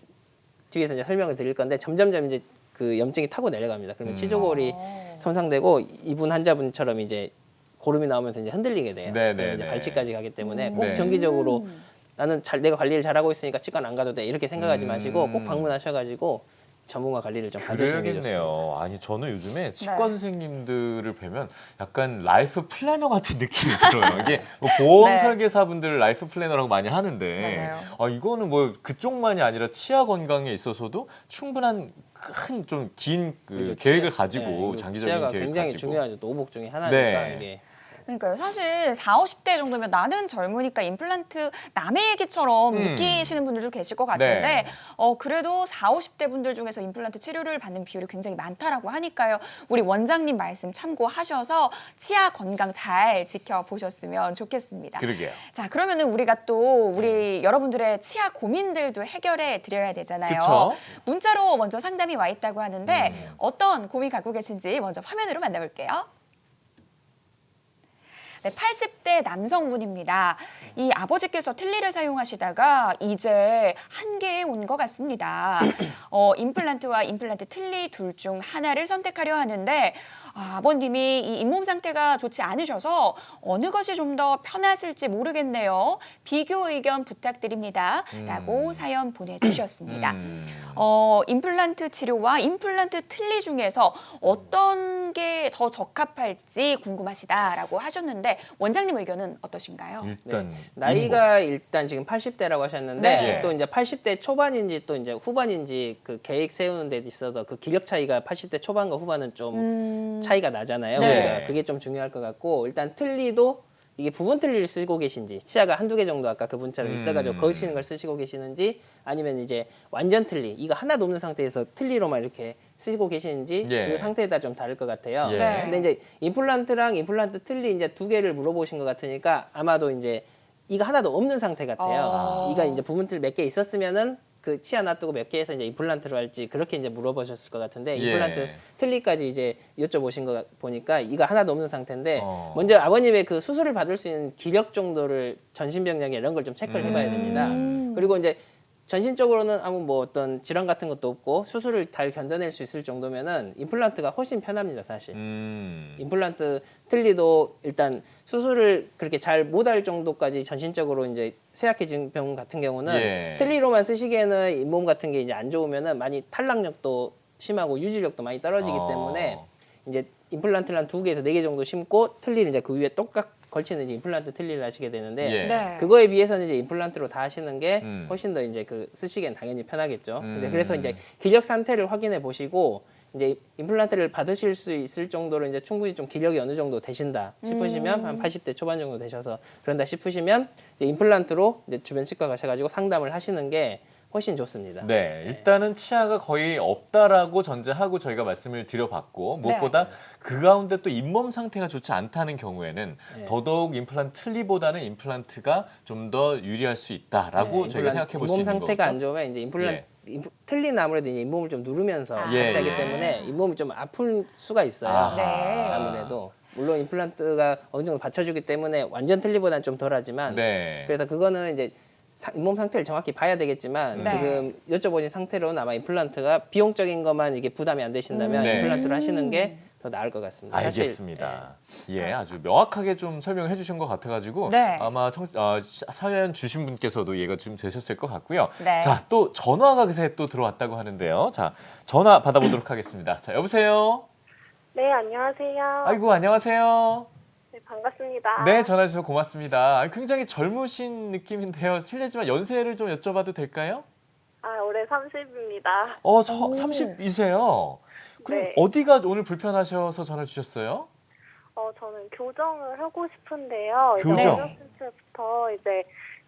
뒤에서 이제 설명을 드릴 건데 점점점 이제 그 염증이 타고 내려갑니다. 그러면 치조골이 어. 손상되고 이분 환자분처럼 이제 고름이 나오면서 이제 흔들리게 돼요. 네, 그러면 네, 이제 네. 발치까지 가기 때문에 꼭 네. 정기적으로 나는 내가 관리를 잘하고 있으니까 치과는 안 가도 돼 이렇게 생각하지 마시고 꼭 음. 방문하셔가지고 전문가 관리를 좀 받으시는 게 좋습니다. 그래야겠네요. 아니 저는 요즘에 치과 선생님들을 뵈면 약간 라이프 플래너 같은 느낌이 들어요. 이게 뭐 보험 네. 설계사분들을 라이프 플래너라고 많이 하는데 맞아요. 이거는 뭐 그쪽만이 아니라 치아 건강에 있어서도 충분한 큰 좀 긴 그리고 계획을 치아- 가지고 네, 장기적인 치아가 계획을 굉장히 가지고 중요하죠. 또 오복 중에 하나니까 네. 이게. 그러니까요. 사실 40, 50대 정도면 나는 젊으니까 임플란트 남의 얘기처럼 느끼시는 분들도 계실 것 같은데 네. 그래도 40, 50대 분들 중에서 임플란트 치료를 받는 비율이 굉장히 많다라고 하니까요. 우리 원장님 말씀 참고하셔서 치아 건강 잘 지켜보셨으면 좋겠습니다. 그러게요. 자, 그러면은 우리가 또 우리 여러분들의 치아 고민들도 해결해 드려야 되잖아요. 그쵸? 문자로 먼저 상담이 와 있다고 하는데 음. 어떤 고민 갖고 계신지 먼저 화면으로 만나볼게요. 네, 80대 남성분입니다. 이 아버지께서 틀니를 사용하시다가 이제 한계에 온 것 같습니다. 임플란트와 임플란트 틀니 둘 중 하나를 선택하려 하는데 아버님이 이 잇몸 상태가 좋지 않으셔서 어느 것이 좀 더 편하실지 모르겠네요. 비교 의견 부탁드립니다. 라고 사연 보내주셨습니다. 임플란트 치료와 임플란트 틀니 중에서 어떤 게 더 적합할지 궁금하시다라고 하셨는데 원장님 의견은 어떠신가요? 일단 나이가 일단 지금 80대라고 하셨는데 네. 또 이제 80대 초반인지 또 이제 후반인지 그 계획 세우는 데 있어서 그 기력 차이가 80대 초반과 후반은 좀 차이가 나잖아요. 네. 그러니까 그게 좀 중요할 것 같고 일단 틀니도 이게 부분 틀니를 쓰고 계신지 치아가 한두 개 정도 아까 그분처럼 있어가지고 거치는 걸 쓰시고 계시는지 아니면 이제 완전 틀니 이거 하나도 없는 상태에서 틀니로만 이렇게 쓰시고 계시는지 예. 그 상태에 따라 좀 다를 것 같아요. 예. 네. 근데 이제 임플란트랑 임플란트 틀니 이제 두 개를 물어보신 것 같으니까 아마도 이제 이거 하나도 없는 상태 같아요. 이가 이제 부분 틀 몇 개 있었으면은 그 치아 놔두고 몇 개에서 이제 임플란트로 할지 그렇게 이제 물어보셨을 것 같은데 예. 임플란트 틀니까지 이제 여쭤보신 거 보니까 이가 하나도 없는 상태인데 먼저 먼저 아버님의 그 수술을 받을 수 있는 기력 정도를 전신병력이 이런 걸 좀 체크를 해봐야 됩니다. 그리고 이제 전신적으로는 아무 뭐 어떤 질환 같은 것도 없고 수술을 잘 견뎌낼 수 있을 정도면은 임플란트가 훨씬 편합니다, 사실. 임플란트 틀니도 일단 수술을 그렇게 잘 못할 정도까지 전신적으로 이제 쇠약해진 병 같은 경우는 예. 틀니로만 쓰시기에는 잇몸 같은 게 이제 안 좋으면은 많이 탈락력도 심하고 유지력도 많이 떨어지기 때문에 이제 임플란트를 한 2개에서 4개 정도 심고 틀니를 이제 그 위에 똑같 걸치는 이제 임플란트 틀니를 하시게 되는데 예. 네. 그거에 비해서는 이제 임플란트로 다 하시는 게 음. 훨씬 더 이제 그 쓰시기엔 당연히 편하겠죠. 근데 그래서 이제 기력 상태를 확인해 보시고 이제 임플란트를 받으실 수 있을 정도로 이제 충분히 좀 기력이 어느 정도 되신다 싶으시면 한 80대 초반 정도 되셔서 그런다 싶으시면 이제 임플란트로 이제 주변 치과 가셔가지고 상담을 하시는 게 훨씬 좋습니다. 네, 일단은 치아가 거의 없다라고 전제하고 저희가 말씀을 드려봤고 무엇보다 그 가운데 또 잇몸 상태가 좋지 않다는 경우에는 네. 더더욱 임플란트 틀니보다는 임플란트가 좀 더 유리할 수 있다라고 저희가 생각해 볼 수 있는 잇몸 거죠. 상태가 안 좋으면 이제 임플란트 틀리는 아무래도 이제 잇몸을 좀 누르면서 예. 같이 하기 때문에 잇몸이 좀 아플 수가 있어요. 아하. 네. 아무래도 물론 임플란트가 어느 정도 받쳐주기 때문에 완전 틀리보다는 좀 덜하지만 네. 그래서 그거는 이제 잇몸 상태를 정확히 봐야 되겠지만 네. 지금 여쭤보신 상태로는 아마 임플란트가 비용적인 것만 이게 부담이 안 되시다면 네. 임플란트를 하시는 게 더 나을 것 같습니다. 알겠습니다. 예, 아주 명확하게 좀 설명을 해주신 것 같아가지고 네. 아마 사연 주신 분께서도 이해가 좀 되셨을 것 같고요. 네. 자, 또 전화가 그새 또 들어왔다고 하는데요. 자, 전화 받아보도록 하겠습니다. 자, 여보세요. 네, 안녕하세요. 아이고, 안녕하세요. 네, 반갑습니다. 네, 전화 주셔서 고맙습니다. 굉장히 젊으신 느낌인데요. 실례지만 연세를 좀 여쭤봐도 될까요? 올해 30입니다. 30이세요. 그럼 네. 어디가 오늘 불편하셔서 전화 주셨어요? 저는 교정을 하고 싶은데요. 교정? 이제 어렸을 때부터 이제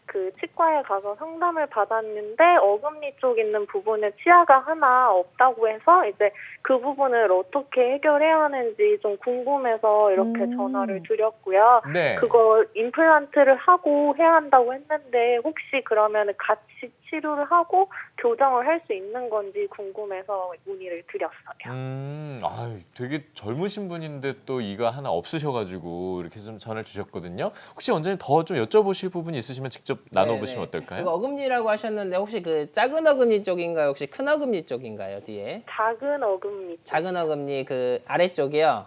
그 치과에 가서 상담을 받았는데 어금니 쪽 있는 부분에 치아가 하나 없다고 해서 이제 그 부분을 어떻게 해결해야 하는지 좀 궁금해서 이렇게 전화를 드렸고요. 네. 그거 임플란트를 하고 해야 한다고 했는데 혹시 그러면 같이 치료를 하고 교정을 할 수 있는 건지 궁금해서 문의를 드렸어요. 되게 젊으신 분인데 또 이가 하나 없으셔가지고 이렇게 좀 전을 주셨거든요. 혹시 원장님 더 좀 여쭤보실 부분이 있으시면 직접 나눠보시면 네네. 어떨까요? 그거 어금니라고 하셨는데 혹시 그 작은 어금니 쪽인가요? 혹시 큰 어금니 쪽인가요? 뒤에 작은 어금니. 작은 어금니 그 아래쪽이요.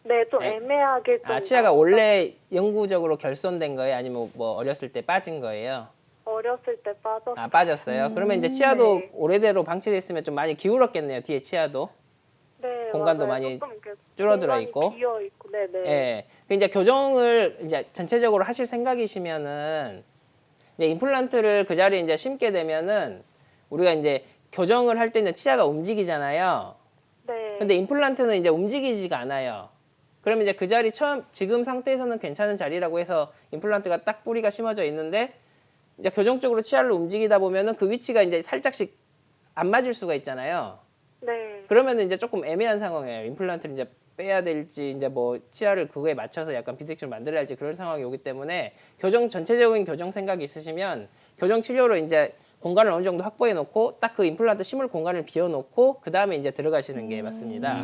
네, 좀 네. 애매하게 좀 치아가 원래 영구적으로 결손된 거예요? 아니면 뭐 어렸을 때 빠진 거예요? 어렸을 때 빠졌어요. 빠졌어요. 그러면 이제 치아도 네. 오래대로 방치됐으면 좀 많이 기울었겠네요. 뒤에 치아도. 네, 공간도 맞아요. 많이 조금 이렇게 줄어들어 공간이 있고. 비어 있고, 네네. 예. 그 이제 교정을 이제 전체적으로 하실 생각이시면은 이제 임플란트를 그 자리에 이제 심게 되면은 우리가 이제 교정을 할 때는 치아가 움직이잖아요. 네. 근데 임플란트는 이제 움직이지가 않아요. 그러면 이제 그 자리 지금 상태에서는 괜찮은 자리라고 해서 임플란트가 딱 뿌리가 심어져 있는데 이제 교정적으로 치아를 움직이다 보면은 그 위치가 이제 살짝씩 안 맞을 수가 있잖아요. 네. 그러면은 이제 조금 애매한 상황이에요. 임플란트를 이제 빼야 될지 이제 뭐 치아를 그거에 맞춰서 약간 비대칭을 만들어야 할지 그럴 상황이 오기 때문에 전체적인 교정 생각이 있으시면 교정 치료로 이제 공간을 어느 정도 확보해 놓고 딱 그 임플란트 심을 공간을 비워 놓고 그 다음에 이제 들어가시는 게 맞습니다.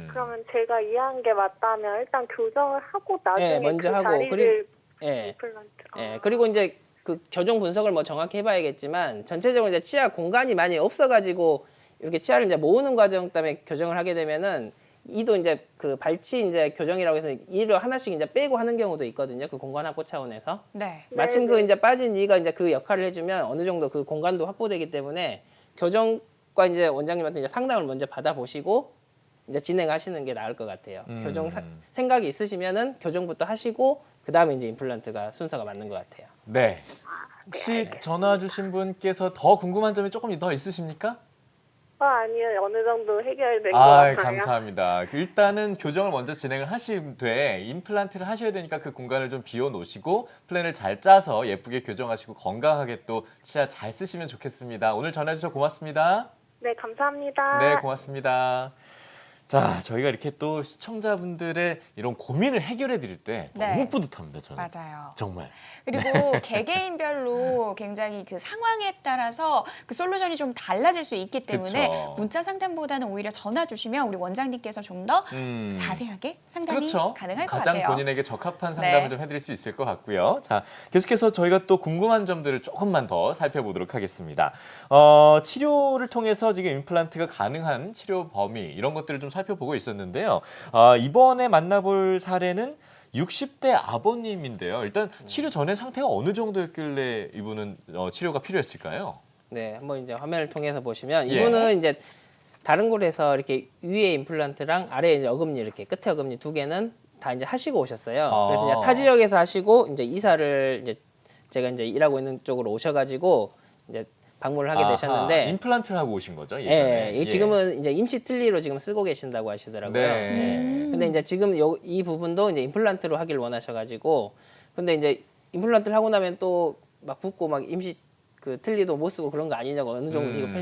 그러면 제가 이해한 게 맞다면 일단 교정을 하고 나중에 먼저 그 하고, 자리를 예. 임플란트. 그리고 이제 그 교정 분석을 뭐 정확히 해봐야겠지만 전체적으로 이제 치아 공간이 많이 없어가지고 이렇게 치아를 이제 모으는 과정 때문에 교정을 하게 되면은 이도 이제 그 발치 이제 교정이라고 해서 이를 하나씩 이제 빼고 하는 경우도 있거든요. 그 공간 확보 차원에서. 네. 마침 네네. 그 이제 빠진 이가 이제 그 역할을 해주면 어느 정도 그 공간도 확보되기 때문에 교정과 이제 원장님한테 이제 상담을 먼저 받아보시고 이제 진행하시는 게 나을 것 같아요. 교정 생각이 있으시면은 교정부터 하시고 그 다음에 이제 임플란트가 순서가 맞는 것 같아요. 네. 혹시 전화 주신 분께서 더 궁금한 점이 조금 더 있으십니까? 아니요. 어느 정도 해결된 것 같아요. 감사합니다. 일단은 교정을 먼저 진행을 하시되 임플란트를 하셔야 되니까 그 공간을 좀 비워 놓으시고 플랜을 잘 짜서 예쁘게 교정하시고 건강하게 또 치아 잘 쓰시면 좋겠습니다. 오늘 전화 주셔서 고맙습니다. 네, 감사합니다. 네, 고맙습니다. 자, 저희가 이렇게 또 시청자분들의 이런 고민을 해결해 드릴 때 너무 네. 뿌듯합니다, 저는. 맞아요. 정말. 그리고 개개인별로 굉장히 그 상황에 따라서 그 솔루션이 좀 달라질 수 있기 때문에 그쵸. 문자 상담보다는 오히려 전화 주시면 우리 원장님께서 좀 더 자세하게 상담이 그렇죠. 가능할 것 가장 같아요. 본인에게 적합한 상담을 네. 좀 해드릴 수 있을 것 같고요. 자, 계속해서 저희가 또 궁금한 점들을 조금만 더 살펴보도록 하겠습니다. 치료를 통해서 지금 임플란트가 가능한 치료 범위 이런 것들을 좀 살펴보고 있었는데요. 이번에 만나볼 사례는 60대 아버님인데요. 일단 치료 전에 상태가 어느 정도였길래 이분은 치료가 필요했을까요? 네, 한번 이제 화면을 통해서 보시면 예. 이분은 이제 다른 곳에서 이렇게 위에 임플란트랑 아래 이제 어금니 이렇게 끝에 어금니 두 개는 다 이제 하시고 오셨어요. 그래서 이제 타 지역에서 하시고 이제 이사를 이제 제가 이제 일하고 있는 쪽으로 오셔가지고 이제 방문을 하게 되셨는데 임플란트를 하고 오신 거죠 예전에. 예, 지금은 이제 임시 틀니로 지금 쓰고 계신다고 하시더라고요. 네. 근데 이제 지금 이 부분도 이제 임플란트로 하길 원하셔가지고 근데 이제 임플란트를 하고 나면 또 막 붓고 막 임시 그 틀니도 못 쓰고 그런 거 아니냐고 어느 정도 지금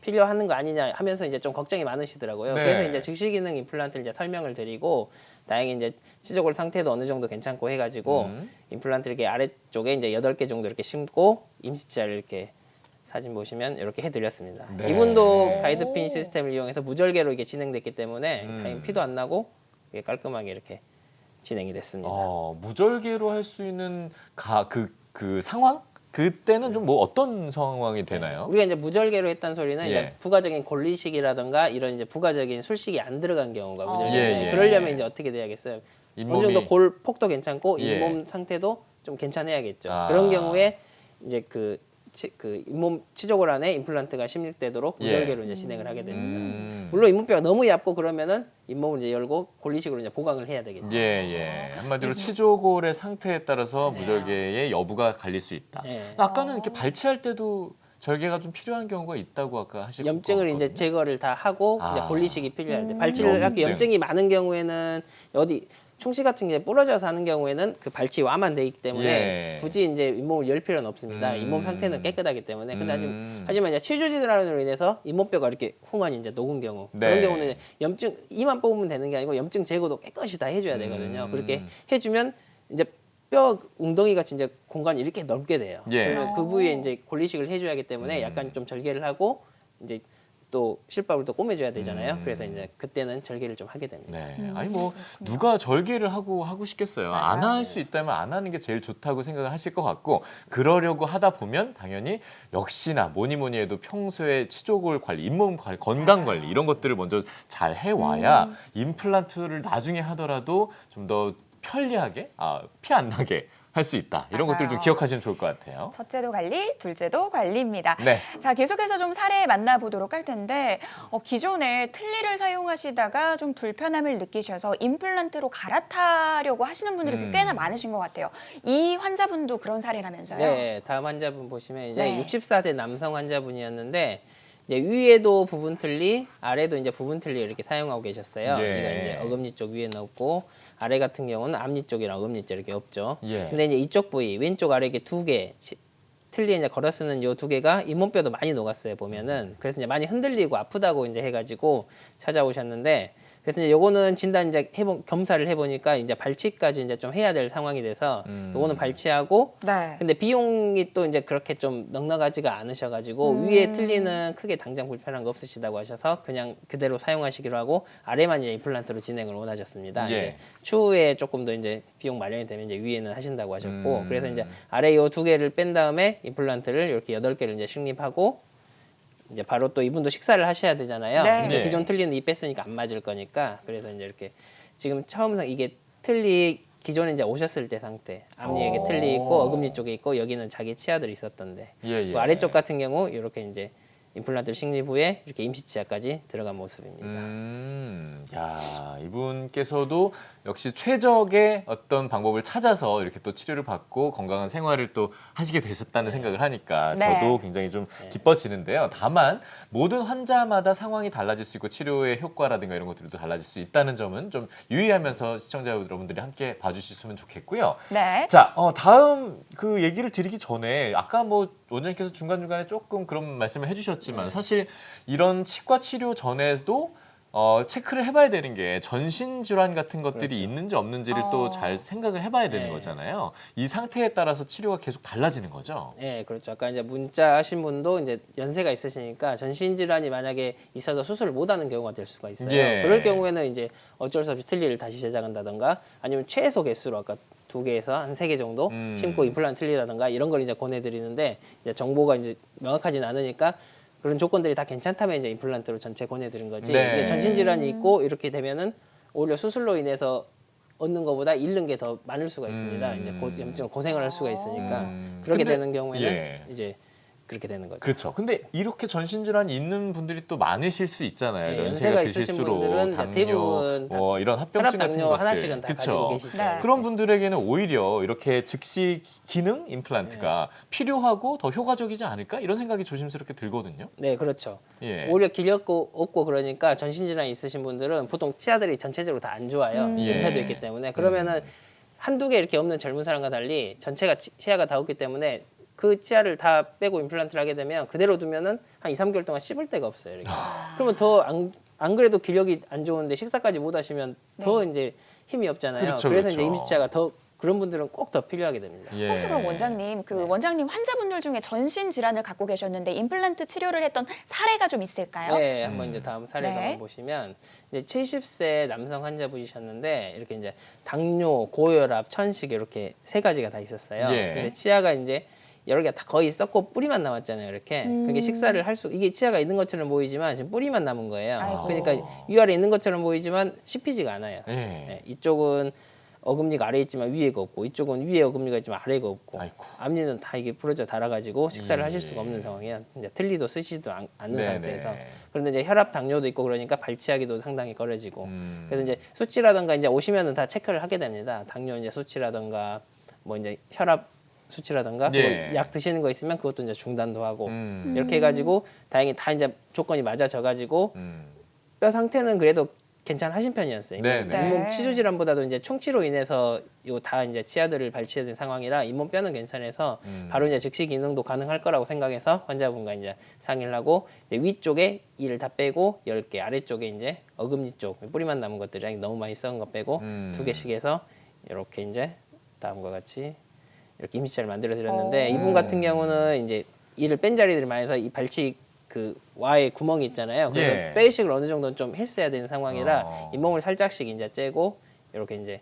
필요하는 거 아니냐 하면서 이제 좀 걱정이 많으시더라고요. 네. 그래서 이제 즉시 기능 임플란트를 이제 설명을 드리고 다행히 이제 치조골 상태도 어느 정도 괜찮고 해가지고 임플란트 이렇게 아래쪽에 이제 8개 정도 이렇게 심고 임시치아를 이렇게 사진 보시면 이렇게 해드렸습니다. 네. 이분도 가이드핀 시스템을 이용해서 무절개로 이게 진행됐기 때문에 다행히 피도 안 나고 이게 깔끔하게 이렇게 진행이 됐습니다. 무절개로 할 수 있는 그 상황? 그때는 좀 뭐 어떤 상황이 되나요? 우리가 이제 무절개로 했다는 소리는 예. 이제 부가적인 골리식이라든가 이런 이제 부가적인 술식이 안 들어간 경우가 무절개. 예, 예. 그러려면 이제 어떻게 돼야겠어요? 어느 정도 골 폭도 괜찮고 예. 잇몸 상태도 좀 괜찮아야겠죠. 아. 그런 경우에 이제 그 잇몸 치조골 안에 임플란트가 심립되도록 무절개로 이제 진행을 하게 됩니다. 물론 잇몸뼈가 너무 얕고 그러면은 잇몸을 이제 열고 골리식으로 이제 보강을 해야 되겠죠. 예. 한마디로 치조골의 상태에 따라서 무절개의 여부가 갈릴 수 있다. 예. 아까는 이렇게 발치할 때도 절개가 좀 필요한 경우가 있다고 아까 하시고 염증을 이제 제거를 다 하고 이제 골리식이 필요할 때 발치를 하기 염증이 많은 경우에는 어디 충치 같은 게 부러져서 하는 경우에는 그 발치 와만 돼 있기 때문에 예. 굳이 이제 잇몸을 열 필요는 없습니다. 잇몸 상태는 깨끗하기 때문에. 근데 하지만 이제 치주 질환으로 인해서 잇몸뼈가 이렇게 흉안이 이제 녹은 경우 네. 그런 경우는 이제 이만 뽑으면 되는 게 아니고 염증 제거도 깨끗이 다 해줘야 되거든요. 그렇게 해주면 이제 뼈 웅덩이가 진짜 공간이 이렇게 넓게 돼요. 예. 그러면 그 부위에 이제 골리식을 해줘야 하기 때문에 약간 좀 절개를 하고 이제 또 실밥을 또 꼬매줘야 되잖아요. 그래서 이제 그때는 절개를 좀 하게 됩니다. 네. 아니 뭐 누가 절개를 하고 싶겠어요. 맞아요. 안 할 수 있다면 안 하는 게 제일 좋다고 생각을 하실 것 같고 그러려고 하다 보면 당연히 역시나 뭐니 해도 평소에 치조골 관리, 잇몸 관리, 건강 관리 이런 것들을 먼저 잘 해와야 임플란트를 나중에 하더라도 좀 더 편리하게 피 안 나게 할 수 있다. 이런 맞아요. 것들 좀 기억하시면 좋을 것 같아요. 첫째도 관리, 둘째도 관리입니다. 네. 자, 계속해서 좀 사례 만나보도록 할 텐데 기존에 틀니를 사용하시다가 좀 불편함을 느끼셔서 임플란트로 갈아타려고 하시는 분들이 꽤나 많으신 것 같아요. 이 환자분도 그런 사례라면서요? 네, 다음 환자분 보시면 이제 네. 64세 남성 환자분이었는데 이제 위에도 부분 틀니, 아래도 이제 부분 틀니 이렇게 사용하고 계셨어요. 예. 이거 이제 어금니 쪽 위에 넣고 아래 같은 경우는 앞니 쪽이랑 어금니 쪽 이렇게 없죠. 예. 근데 이제 이쪽 부위 왼쪽 아래 이렇게 두 개, 틀니에 이제 걸어 쓰는 요 두 개가 잇몸뼈도 많이 녹았어요 보면은. 그래서 이제 많이 흔들리고 아프다고 이제 해가지고 찾아오셨는데. 그래서 이제 요거는 진단 이제 검사를 해보니까 이제 발치까지 이제 좀 해야 될 상황이 돼서 요거는 발치하고 네. 근데 비용이 또 이제 그렇게 좀 넉넉하지가 않으셔가지고 위에 틀니는 크게 당장 불편한 거 없으시다고 하셔서 그냥 그대로 사용하시기로 하고 아래만 이제 임플란트로 진행을 원하셨습니다. 예. 이제 추후에 조금 더 이제 비용 마련이 되면 이제 위에는 하신다고 하셨고 그래서 이제 아래 요 두 개를 뺀 다음에 임플란트를 이렇게 8개를 이제 식립하고 이제 바로 또 이분도 식사를 하셔야 되잖아요. 네. 이제 네. 기존 틀니는 이 뺐으니까 안 맞을 거니까 그래서 이제 이렇게 지금 처음상 이게 틀니 기존에 이제 오셨을 때 상태 앞니에 이렇게 틀니 있고 어금니 쪽에 있고 여기는 자기 치아들이 있었던데 예, 예. 그 아래쪽 같은 경우 이렇게 이제 임플란트를 식립 후에 이렇게 임시 치아까지 들어간 모습입니다. 야, 이분께서도 역시 최적의 어떤 방법을 찾아서 이렇게 또 치료를 받고 건강한 생활을 또 하시게 되셨다는 생각을 하니까 네. 저도 굉장히 좀 기뻐지는데요. 다만 모든 환자마다 상황이 달라질 수 있고 치료의 효과라든가 이런 것들도 달라질 수 있다는 점은 좀 유의하면서 시청자 여러분들이 함께 봐주셨으면 좋겠고요. 네. 자, 다음 그 얘기를 드리기 전에 아까 뭐 원장님께서 중간중간에 조금 그런 말씀을 해주셨지만 사실 이런 치과 치료 전에도 체크를 해봐야 되는 게 전신 질환 같은 것들이 그렇죠. 있는지 없는지를 또 잘 생각을 해봐야 되는 네. 거잖아요. 이 상태에 따라서 치료가 계속 달라지는 거죠. 네, 그렇죠. 아까 이제 문자 하신 분도 이제 연세가 있으시니까 전신 질환이 만약에 있어서 수술을 못 하는 경우가 될 수가 있어요. 예. 그럴 경우에는 이제 어쩔 수 없이 틀니를 다시 제작한다던가 아니면 최소 개수로 아까 2개에서 한 3개 정도 심고 임플란트 틀니라던가 이런 걸 이제 권해드리는데 이제 정보가 이제 명확하지는 않으니까 그런 조건들이 다 괜찮다면 이제 임플란트로 전체 권해드린 거지. 네. 이게 전신 질환이 있고 이렇게 되면은 오히려 수술로 인해서 얻는 것보다 잃는 게 더 많을 수가 있습니다. 이제 염증을 고생을 할 수가 있으니까 그렇게 근데- 되는 경우에는 예. 이제 그렇게 되는 거죠. 그렇죠. 근데 이렇게 전신 질환이 있는 분들이 또 많으실 수 있잖아요. 네, 연세가 연세가 있으신 드실수록 분들은 이제 당뇨, 대부분 다 이런 혈압 합병증 같은 당뇨 것들. 하나씩은 다 가지고 그쵸? 계시죠. 네. 그런 분들에게는 오히려 이렇게 즉시 기능 임플란트가 필요하고 더 효과적이지 않을까 이런 생각이 조심스럽게 들거든요. 네, 그렇죠. 예. 오히려 기력 없고 그러니까 전신 질환이 있으신 분들은 보통 치아들이 전체적으로 다 안 좋아요. 예. 연세도 있기 때문에 그러면은 한두 개 이렇게 없는 젊은 사람과 달리 전체가 치아가 다 없기 때문에 그 치아를 다 빼고 임플란트를 하게 되면 그대로 두면은 한 2, 3개월 동안 씹을 데가 없어요. 이렇게. 그러면 더 안 그래도 기력이 안 좋은데 식사까지 못 하시면 더 이제 힘이 없잖아요. 그렇죠, 그래서 그렇죠. 이제 임시 치아가 더 그런 분들은 꼭 더 필요하게 됩니다. 예. 혹시 그럼 원장님, 원장님 환자분들 중에 전신 질환을 갖고 계셨는데 임플란트 치료를 했던 사례가 좀 있을까요? 네, 한번 이제 다음 사례도 네. 한번 보시면 이제 70세 남성 환자분이셨는데 이렇게 이제 당뇨, 고혈압, 천식 이렇게 3가지가 다 있었어요. 예. 근데 치아가 이제 여러 개가 다 거의 썩고 뿌리만 남았잖아요. 이렇게 그게 식사를 할 수 이게 치아가 있는 것처럼 보이지만 지금 뿌리만 남은 거예요. 아이고. 그러니까 위아래 있는 것처럼 보이지만 씹히지가 않아요. 예. 네, 이쪽은 어금니가 아래에 있지만 위에가 없고 이쪽은 위에 어금니가 있지만 아래가 없고 아이고. 앞니는 다 이게 부러져 달아가지고 식사를 예. 하실 수가 없는 상황이에요. 이제 틀니도 쓰시지도 않는 네네. 상태에서 그런데 이제 혈압 당뇨도 있고 그러니까 발치하기도 상당히 꺼려지고 그래서 이제 음. 수치라든가 이제 오시면은 다 체크를 하게 됩니다. 당뇨 이제 수치라든가 뭐 이제 혈압 수치라든가 예. 약 드시는 거 있으면 그것도 이제 중단도 하고 음. 이렇게 해가지고 다행히 다 이제 조건이 맞아져가지고 음. 뼈 상태는 그래도 괜찮으신 편이었어요. 네네. 잇몸 치주 질환보다도 이제 충치로 인해서 요 다 이제 치아들을 발치해야 되는 상황이라 잇몸 뼈는 괜찮아서 바로 이제 즉시 기능도 가능할 거라고 생각해서 환자분과 이제 상의를 하고 이제 위쪽에 이를 다 빼고 10개, 아래쪽에 이제 어금니 쪽 뿌리만 남은 것들이 너무 많이 썩은 거 빼고 2개씩 해서 이렇게 이제 다음과 같이 이렇게 임시치아를 만들어 드렸는데 이분 같은 경우는 이제 이를 뺀 자리들이 많아서 이 발치 그 와의 구멍이 있잖아요. 그래서 예. 빼이식을 어느 정도는 좀 했어야 되는 상황이라 잇몸을 살짝씩 이제 째고 이렇게 이제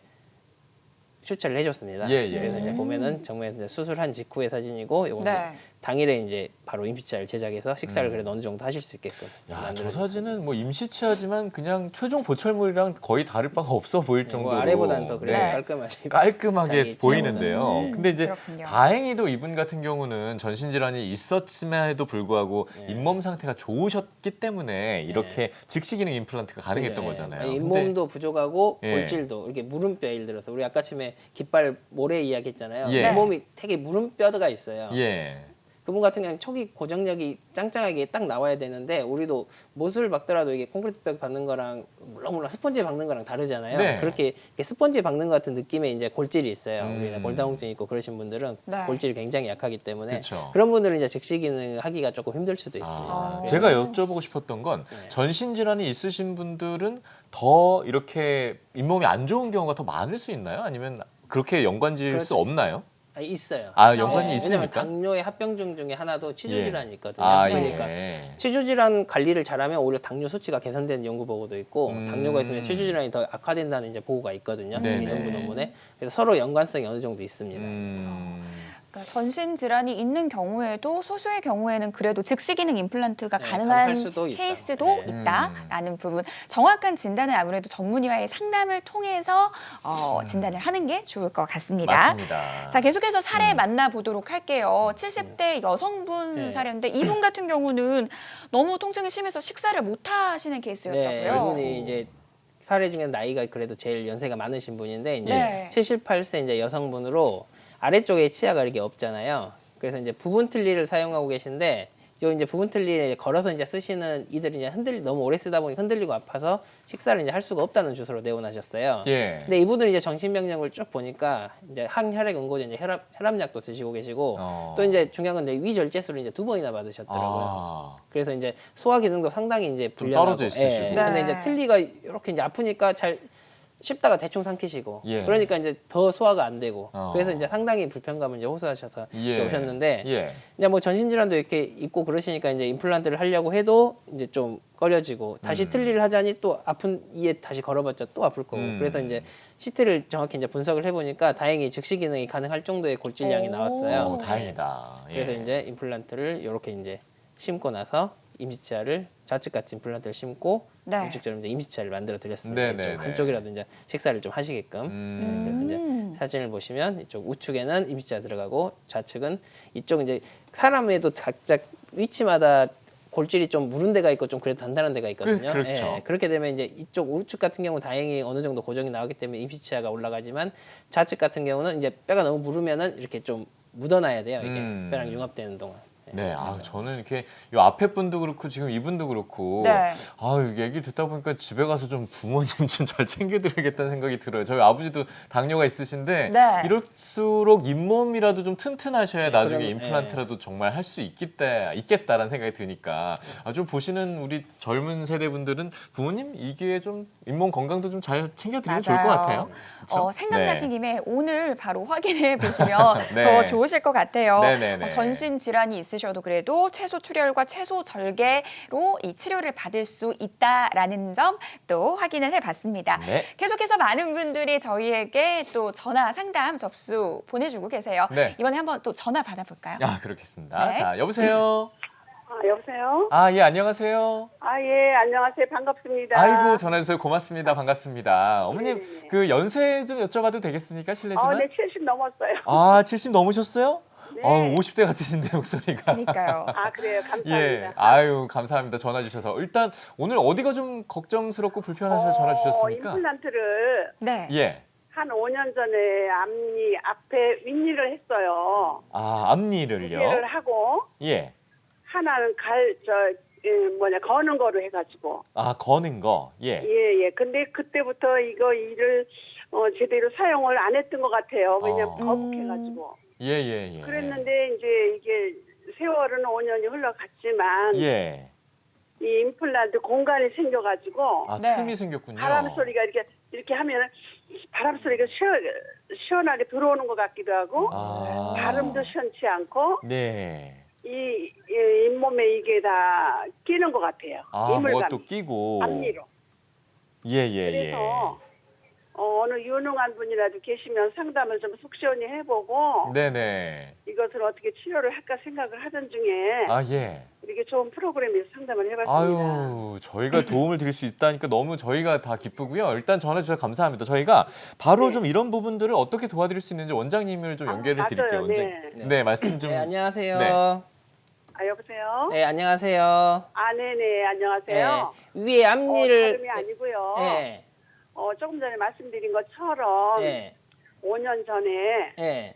수차를 해줬습니다. 예, 예. 그래서 이제 보면은 정말 이제 수술한 직후의 사진이고 이거는 네. 당일에 이제 바로 임시치아를 제작해서 식사를 그래도 어느 정도 하실 수 있게끔. 야, 저 만들어진 사진은 뭐 임시치아지만 그냥 최종 보철물이랑 거의 다를 바가 없어 보일 사진이고 정도로 아래보다는 더 그래도 네. 깔끔하지. 깔끔하게 자기 보이는데요. 치아보다는. 근데 이제 그렇군요. 다행히도 이분 같은 경우는 전신 질환이 있었음에도 불구하고 잇몸 상태가 좋으셨기 때문에 이렇게 즉시 기능 임플란트가 가능했던 거잖아요. 아니, 근데 잇몸도 부족하고 예. 골질도 이렇게 물음뼈 예를 들어서 우리 아까 처음에 깃발 모래 이야기했잖아요. 예. 잇몸이 되게 물음뼈가 있어요. 예. 그분 같은 경우는 초기 고정력이 짱짱하게 딱 나와야 되는데 우리도 못을 박더라도 이게 콘크리트 벽 박는 거랑 물렁물렁 스펀지 박는 거랑 다르잖아요. 네. 그렇게 이렇게 스펀지 박는 것 같은 느낌의 이제 골질이 있어요. 우리가 음. 골다공증 있고 그러신 분들은 네. 골질이 굉장히 약하기 때문에 그쵸. 그런 분들은 이제 즉시 기능 하기가 조금 힘들 수도 있습니다. 아, 그래서 제가 여쭤보고 싶었던 건 네. 전신 질환이 있으신 분들은 더 이렇게 잇몸이 안 좋은 경우가 더 많을 수 있나요? 아니면 그렇게 연관지을 수 그렇죠. 없나요? 있어요. 아, 연관이 왜냐면 있습니까? 당뇨의 합병증 중에 하나도 치주 예. 질환이 있거든요. 아, 그러니까 예. 치주 질환 관리를 잘하면 오히려 당뇨 수치가 개선되는 연구 보고도 있고 당뇨가 있으면 치주 질환이 더 악화된다는 이제 보고가 있거든요. 네네. 이 연구 논문에. 그래서 서로 연관성이 어느 정도 있습니다. 그러니까 전신 질환이 있는 경우에도 소수의 경우에는 그래도 즉시 기능 임플란트가 네, 가능한 가능할 수도 있다. 케이스도 네. 있다라는 부분. 정확한 진단은 아무래도 전문의와의 상담을 통해서 진단을 하는 게 좋을 것 같습니다. 맞습니다. 자, 계속해서 사례 만나보도록 할게요. 70대 여성분 네. 사례인데 이분 같은 경우는 너무 통증이 심해서 식사를 못 하시는 네, 케이스였다고요. 이분이 이제 사례 중에 나이가 그래도 제일 연세가 많으신 분인데 이제 네. 78세 이제 여성분으로 아래쪽에 치아가 이렇게 없잖아요. 그래서 이제 부분 틀니를 사용하고 계신데 요 이제 부분 틀니에 걸어서 이제 쓰시는 이들이 이제 너무 오래 쓰다 보니 흔들리고 아파서 식사를 이제 할 수가 없다는 주소로 내원하셨어요. 예. 근데 이분은 이제 정신병력을 쭉 보니까 이제 항혈액 응고제 이제 혈압약도 드시고 계시고 또 이제 중요한 건 이제 위절제술을 이제 2번이나 받으셨더라고요. 아, 그래서 이제 소화 기능도 상당히 이제 좀 불량하고, 떨어져 있으시고. 네. 근데 이제 틀니가 이렇게 이제 아프니까 잘 씹다가 대충 삼키시고, 예. 그러니까 이제 더 소화가 안 되고, 어. 그래서 이제 상당히 불편감을 이제 호소하셔서 예. 오셨는데, 예. 이제 뭐 전신 질환도 이렇게 있고 그러시니까 이제 임플란트를 하려고 해도 이제 좀 꺼려지고 다시 틀니를 하자니 또 아픈 이에 다시 걸어봤자 또 아플 거고, 그래서 이제 CT를 정확히 이제 분석을 해보니까 다행히 즉시 기능이 가능할 정도의 골질량이 오. 나왔어요. 다행이다. 예. 그래서 이제 임플란트를 이렇게 이제 심고 나서 임시치아를 좌측 같이 임플란트를 심고 네. 우측처럼 이제 임시치아를 만들어 드렸습니다. 네네네. 이쪽 한쪽이라도 이제 식사를 좀 하시게끔. 그래서 이제 사진을 보시면 이쪽 우측에는 임시치아 들어가고 좌측은 이쪽 이제 사람에도 각자 위치마다 골질이 좀 무른 데가 있고 좀 그래도 단단한 데가 있거든요. 그렇죠. 예, 그렇게 되면 이제 이쪽 우측 같은 경우 다행히 어느 정도 고정이 나오기 때문에 임시치아가 올라가지만 좌측 같은 경우는 이제 뼈가 너무 무르면은 이렇게 좀 묻어놔야 돼요. 이게 뼈랑 융합되는 동안. 네, 아 저는 이렇게 요 앞에 분도 그렇고 지금 이분도 그렇고, 네. 얘기 듣다 보니까 집에 가서 좀 부모님 좀 잘 챙겨드려야겠다는 생각이 들어요. 저희 아버지도 당뇨가 있으신데 네. 이럴수록 잇몸이라도 좀 튼튼하셔야 나중에 그러면, 임플란트라도 정말 할 수 있겠다라는 생각이 드니까 좀 보시는 우리 젊은 세대 분들은 부모님 이 기회에 좀 잇몸 건강도 좀 잘 챙겨드리면 좋을 것 맞아요. 같아요. 그쵸? 생각나신 네. 김에 오늘 바로 확인해 보시면 네. 더 좋으실 것 같아요. 네네네. 전신 질환이 있으셔도 그래도 최소 출혈과 최소 절개로 이 치료를 받을 수 있다라는 점 또 확인을 해봤습니다. 네. 계속해서 많은 분들이 저희에게 또 전화 상담 접수 보내주고 계세요. 네. 이번에 한번 또 전화 받아볼까요? 그렇겠습니다. 네. 자, 여보세요. 여보세요? 예, 안녕하세요. 예, 안녕하세요. 반갑습니다. 아이고, 전화주셔서 고맙습니다. 반갑습니다. 어머님, 네네네. 그 연세 좀 여쭤봐도 되겠습니까? 실례지만. 네, 70 넘었어요. 70 넘으셨어요? 네. 50대 같으신데, 목소리가. 그러니까요. 그래요. 감사합니다. 예, 아유, 감사합니다. 전화 주셔서. 일단, 오늘 어디가 좀 걱정스럽고 불편하셔서 전화 주셨습니까? 임플란트를 네. 예. 한 5년 전에 앞니, 앞에 윗니를 했어요. 앞니를요? 를 하고, 예. 하나는 거는 거로 해가지고. 거는 거. 예. 예. 근데 그때부터 이거 일을 제대로 사용을 안 했던 것 같아요. 왜냐면 거북해가지고. 예. 그랬는데 이제 이게 세월은 5년이 흘러갔지만 예. 이 임플란트 공간이 생겨가지고 네. 틈이 생겼군요. 바람 소리가 이렇게 하면 바람 소리가 시원하게 들어오는 것 같기도 하고 아. 발음도 시원치 않고 네. 이 잇몸에 이게 다 끼는 것 같아요. 아, 뭐가 이물감이. 또 끼고. 앞니로. 예, 예, 예. 그래서 어느 유능한 분이라도 계시면 상담을 좀 속 시원히 해보고 네네. 이것을 어떻게 치료를 할까 생각을 하던 중에 아, 예. 이렇게 좋은 프로그램에서 상담을 해봤습니다. 아유, 저희가 도움을 드릴 수 있다니까 너무 저희가 다 기쁘고요. 일단 전해 주셔서 감사합니다. 저희가 바로 네. 좀 이런 부분들을 어떻게 도와드릴 수 있는지 원장님을 좀 연결해 맞아요. 드릴게요. 네. 네, 말씀 좀. 네, 안녕하세요. 네. 아 여보세요? 네, 안녕하세요. 아 네네 안녕하세요. 네, 위에 앞니를 다름이 아니고요. 네, 조금 전에 말씀드린 것처럼 네, 5년 전에 네,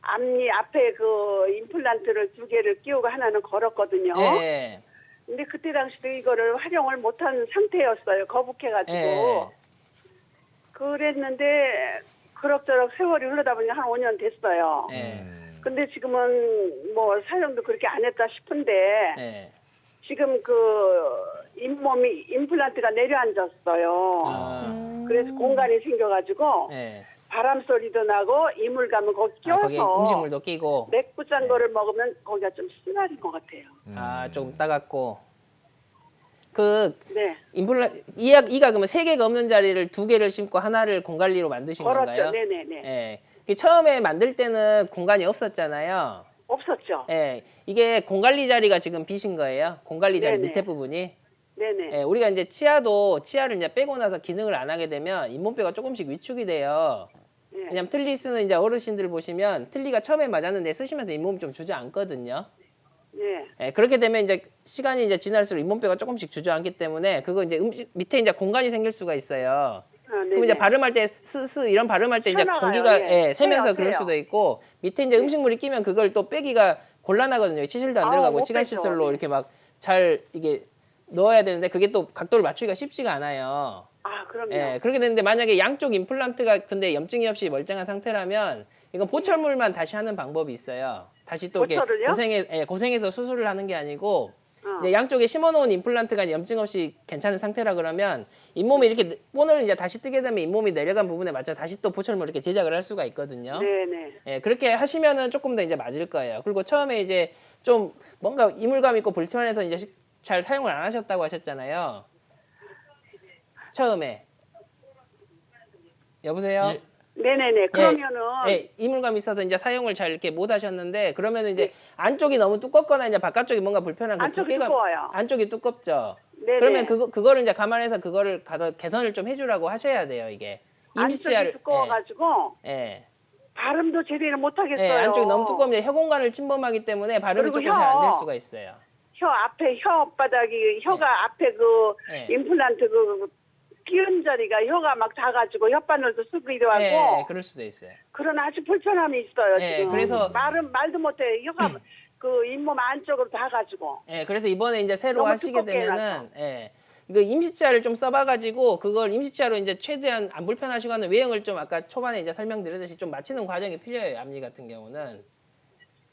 앞니 앞에 그 임플란트를 2개를 끼우고 하나는 걸었거든요. 네, 근데 그때 당시도 이거를 활용을 못한 상태였어요. 거북해가지고. 네. 그랬는데 그럭저럭 세월이 흐르다 보니까 한 5년 됐어요. 네. 근데 지금은 뭐 사용도 그렇게 안 했다 싶은데 네. 지금 그 잇몸이 임플란트가 내려앉았어요. 아, 그래서 공간이 생겨가지고 네. 바람 소리도 나고 이물감은 거기 아, 거기 껴서 음식물도 끼고, 맥부짠 거를 먹으면 거기가 좀 씨발인 것 같아요. 아, 조금 따갑고. 그 네. 이가 그러면 3개가 없는 자리를 2개를 심고 하나를 공간리로 만드신 걸었죠. 건가요? 네네네. 네. 그 처음에 만들 때는 공간이 없었잖아요. 없었죠. 예, 이게 공관리 자리가 지금 비신 거예요. 공관리 자리 네네. 밑에 부분이. 네네. 예, 우리가 이제 치아를 이제 빼고 나서 기능을 안 하게 되면 잇몸뼈가 조금씩 위축이 돼요. 네. 왜냐면 틀니 쓰는 이제 어르신들 보시면 틀니가 처음에 맞았는데 쓰시면서 잇몸이 좀 주저앉거든요. 네. 예, 그렇게 되면 이제 시간이 이제 지날수록 잇몸뼈가 조금씩 주저앉기 때문에 그거 이제 밑에 이제 공간이 생길 수가 있어요. 아, 그럼 이제 발음할 때 스스 이런 발음할 때 이제 새나가요. 공기가 예. 예, 새면서 새요, 그럴 새요. 수도 있고 밑에 이제 음식물이 끼면 그걸 또 빼기가 곤란하거든요. 치실도 안 아, 들어가고 못 치간 빼죠. 시설로 네. 이렇게 막 잘 이게 넣어야 되는데 그게 또 각도를 맞추기가 쉽지가 않아요. 아, 그럼요. 예, 그렇게 되는데 만약에 양쪽 임플란트가 근데 염증이 없이 멀쩡한 상태라면 이건 보철물만 다시 하는 방법이 있어요. 다시 또 이렇게 보철을요? 고생해서 수술을 하는 게 아니고 어. 이제 양쪽에 심어놓은 임플란트가 염증 없이 괜찮은 상태라 그러면 잇몸이 이렇게 본을 이제 다시 뜨게 되면 잇몸이 내려간 부분에 맞춰 다시 또 보철물 이렇게 제작을 할 수가 있거든요. 네네. 예, 그렇게 하시면은 조금 더 이제 맞을 거예요. 그리고 처음에 이제 좀 뭔가 이물감 있고 불편해서 이제 잘 사용을 안 하셨다고 하셨잖아요. 처음에. 여보세요? 예. 네네네. 그러면은 예, 이물감 있어서 이제 사용을 잘 이렇게 못 하셨는데 그러면은 이제 안쪽이 너무 두껍거나 이제 바깥쪽이 뭔가 불편한 그 안쪽이 두께가 두꺼워요. 안쪽이 두껍죠. 네네. 그러면 그거를 이제 감안해서 그거를 가서 개선을 좀 해주라고 하셔야 돼요 이게. 안쪽이 두꺼워가지고 예, 발음도 제대로 못 예, 하겠어요. 안쪽이 너무 두꺼우면 혀 공간을 침범하기 때문에 발음이 그리고 조금 잘 안 될 혀. 수가 있어요. 혀 앞에 혓바닥이 혀가 앞에 그 예. 임플란트 그 끼운 자리가 혀가 막 닿아가지고 혓바늘도 쓰기도 하고 예, 그럴 수도 있어요. 그런 아주 불편함이 있어요. 예, 지금 그래서- 말도 못해. 혀가 그 잇몸 안쪽으로 닿아가지고. 예, 그래서 이번에 이제 새로 너무 하시게 두껍게 되면은 해놔서. 예. 이거 임시치아를 좀 써봐가지고 그걸 임시치아로 이제 최대한 안 불편하시고 하는 외형을 좀 아까 초반에 이제 설명드렸듯이 좀 맞추는 과정이 필요해요. 앞니 같은 경우는.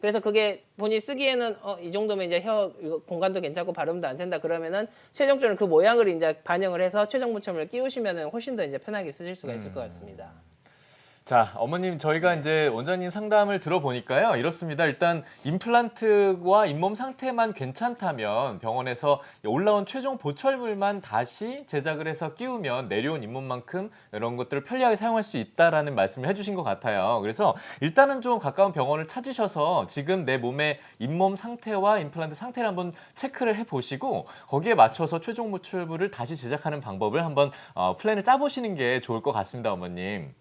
그래서 그게 본인이 쓰기에는 이 정도면 이제 혀 이거 공간도 괜찮고 발음도 안 샌다 그러면은 최종적으로 그 모양을 이제 반영을 해서 최종 무첨을 끼우시면은 훨씬 더 이제 편하게 쓰실 수가 있을 것 같습니다. 자, 어머님 저희가 이제 원장님 상담을 들어보니까요. 이렇습니다. 일단 임플란트와 잇몸 상태만 괜찮다면 병원에서 올라온 최종 보철물만 다시 제작을 해서 끼우면 내려온 잇몸만큼 이런 것들을 편리하게 사용할 수 있다라는 말씀을 해주신 것 같아요. 그래서 일단은 좀 가까운 병원을 찾으셔서 지금 내 몸의 잇몸 상태와 임플란트 상태를 한번 체크를 해보시고 거기에 맞춰서 최종 보철물을 다시 제작하는 방법을 한번 플랜을 짜보시는 게 좋을 것 같습니다, 어머님.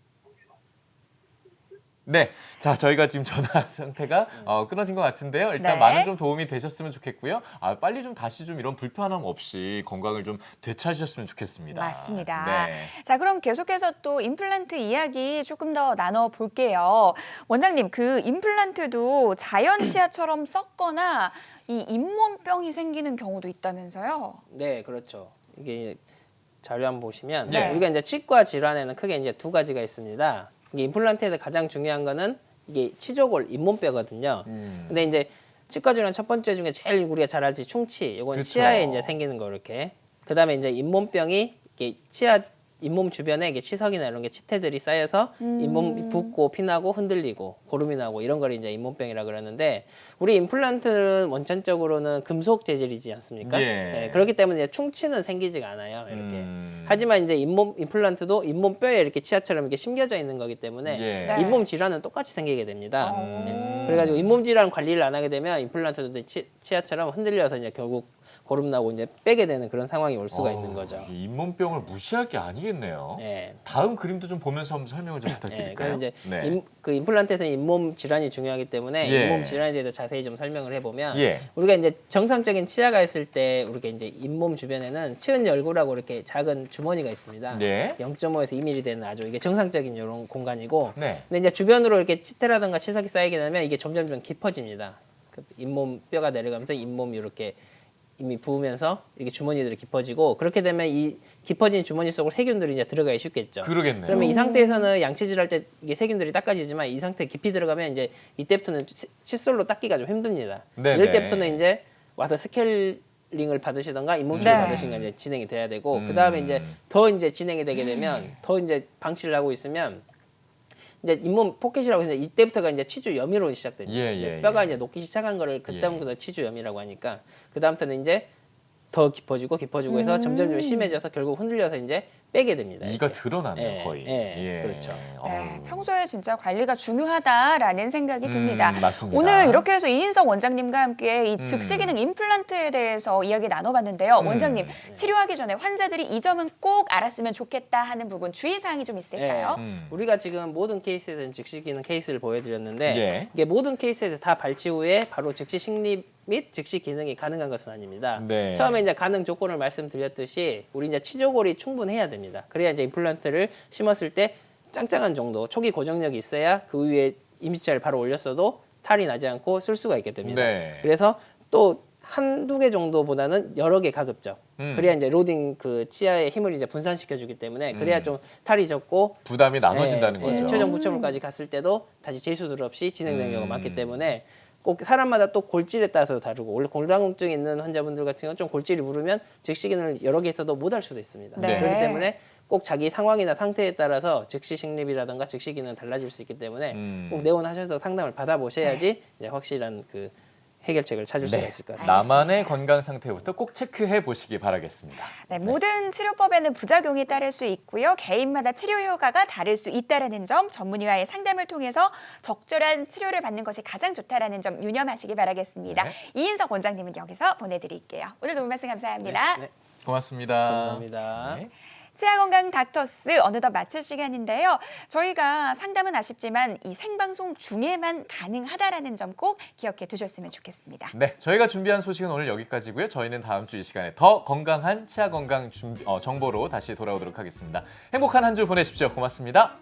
네, 자 저희가 지금 전화 상태가 끊어진 것 같은데요. 일단 네. 많은 좀 도움이 되셨으면 좋겠고요. 빨리 좀 다시 좀 이런 불편함 없이 건강을 좀 되찾으셨으면 좋겠습니다. 맞습니다. 네. 자, 그럼 계속해서 또 임플란트 이야기 조금 더 나눠볼게요. 원장님, 그 임플란트도 자연 치아처럼 썩거나 이 잇몸병이 생기는 경우도 있다면서요? 네, 그렇죠. 이게 자료 한번 보시면 네. 우리가 이제 치과 질환에는 크게 이제 2가지가 있습니다. 이게 임플란트에서 가장 중요한 거는 이게 치조골 잇몸뼈거든요. 근데 이제 치과 질환 첫 번째 중에 제일 우리가 잘 알지 충치. 이건 그쵸. 치아에 이제 생기는 거 이렇게. 그다음에 이제 잇몸병이 이게 치아 잇몸 주변에 이게 치석이나 이런 게 치태들이 쌓여서 잇몸이 붓고 피나고 흔들리고 고름이 나고 이런 걸 이제 잇몸병이라 그러는데 우리 임플란트는 원천적으로는 금속 재질이지 않습니까? 예. 그렇기 때문에 이제 충치는 생기지가 않아요. 이렇게. 하지만 이제 잇몸 임플란트도 잇몸 뼈에 이렇게 치아처럼 이렇게 심겨져 있는 거기 때문에 예. 네. 잇몸 질환은 똑같이 생기게 됩니다. 오. 그래가지고 잇몸 질환 관리를 안 하게 되면 임플란트도 치아처럼 흔들려서 이제 결국 고름 나고 이제 빼게 되는 그런 상황이 올 수가 있는 거죠. 이 잇몸병을 무시할 게 아니겠네요. 네. 다음 그림도 좀 보면서 한번 설명을 좀 네, 부탁드릴까요? 그럼 이제 네. 그 임플란트에서는 잇몸 질환이 중요하기 때문에 예. 잇몸 질환에 대해서 자세히 좀 설명을 해보면 예. 우리가 이제 정상적인 치아가 있을 때 우리가 이제 잇몸 주변에는 치은 열구라고 이렇게 작은 주머니가 있습니다. 네. 0.5에서 2mm 되는 아주 이게 정상적인 이런 공간이고 네. 근데 이제 주변으로 이렇게 치태라든가 치석이 쌓이게 되면 이게 점점 깊어집니다. 그 잇몸 뼈가 내려가면서 잇몸이 이렇게 이미 부으면서 이렇게 주머니들이 깊어지고 그렇게 되면 이 깊어진 주머니 속으로 세균들이 이제 들어가기 쉽겠죠. 그러겠네요. 그러면 이 상태에서는 양치질 할 때 이게 세균들이 닦아지지만 이 상태 깊이 들어가면 이제 이때부터는 칫솔로 닦기가 좀 힘듭니다. 네네. 이럴 때부터는 이제 와서 스케일링을 받으시던가 잇몸치료 네. 받으시는 게 이제 진행이 돼야 되고 그 다음에 이제 더 이제 진행이 되게 되면 더 이제 방치를 하고 있으면 이제 잇몸 포켓이라고 했는데 이때부터가 이제 치주염이로 시작됩니다. 예, 이제 예, 뼈가 예. 이제 녹기 시작한 거를 그때부터 치주염이라고 하니까 그 다음부터는 이제 더 깊어지고 해서 점점 심해져서 결국 흔들려서 이제 빼게 됩니다. 이가 이렇게. 드러나네요, 예, 거의. 예, 그렇죠. 네, 평소에 진짜 관리가 중요하다라는 생각이 듭니다. 맞습니다. 오늘 이렇게 해서 이인석 원장님과 함께 이 음. 즉시 기능 임플란트에 대해서 이야기 나눠봤는데요. 원장님, 치료하기 전에 환자들이 이 점은 꼭 알았으면 좋겠다 하는 부분 주의사항이 좀 있을까요? 우리가 지금 모든 케이스에서 즉시 기능 케이스를 보여드렸는데 예. 이게 모든 케이스에서 다 발치 후에 바로 즉시 식립 및 즉시 기능이 가능한 것은 아닙니다. 네. 처음에 이제 가능 조건을 말씀드렸듯이 우리 이제 치조골이 충분해야 됩니다. 그래야 이제 임플란트를 심었을 때 짱짱한 정도 초기 고정력이 있어야 그 위에 임시치아를 바로 올렸어도 탈이 나지 않고 쓸 수가 있게 됩니다. 네. 그래서 또 한두 개 정도보다는 여러 개 가급적. 그래야 이제 로딩 그 치아의 힘을 이제 분산시켜 주기 때문에 그래야 좀 탈이 적고 부담이 나눠진다는 예, 거죠. 최종 부착물까지 갔을 때도 다시 재수들 없이 진행되는 경우가 많기 때문에 꼭 사람마다 또 골질에 따라서 다르고 원래 골다공증 있는 환자분들 같은 경우는 좀 골질이 무르면 즉시 기능을 여러 개 있어도 못 할 수도 있습니다. 네. 그렇기 때문에 꼭 자기 상황이나 상태에 따라서 즉시 식립이라든가 즉시 기능은 달라질 수 있기 때문에 꼭 내원하셔서 상담을 받아보셔야지 이제 확실한 그 해결책을 찾을 수가 있을 것 같습니다. 나만의 건강 상태부터 꼭 체크해 보시기 바라겠습니다. 네, 모든 치료법에는 부작용이 따를 수 있고요. 개인마다 치료 효과가 다를 수 있다는 점, 전문의와의 상담을 통해서 적절한 치료를 받는 것이 가장 좋다는 점 유념하시기 바라겠습니다. 네. 이인석 원장님은 여기서 보내드릴게요. 오늘 도움 말씀 감사합니다. 네, 고맙습니다. 감사합니다. 네. 치아건강 닥터스 어느덧 마칠 시간인데요. 저희가 상담은 아쉽지만 이 생방송 중에만 가능하다라는 점 꼭 기억해 두셨으면 좋겠습니다. 네, 저희가 준비한 소식은 오늘 여기까지고요. 저희는 다음 주 이 시간에 더 건강한 치아 건강 정보로 다시 돌아오도록 하겠습니다. 행복한 한 주 보내십시오. 고맙습니다.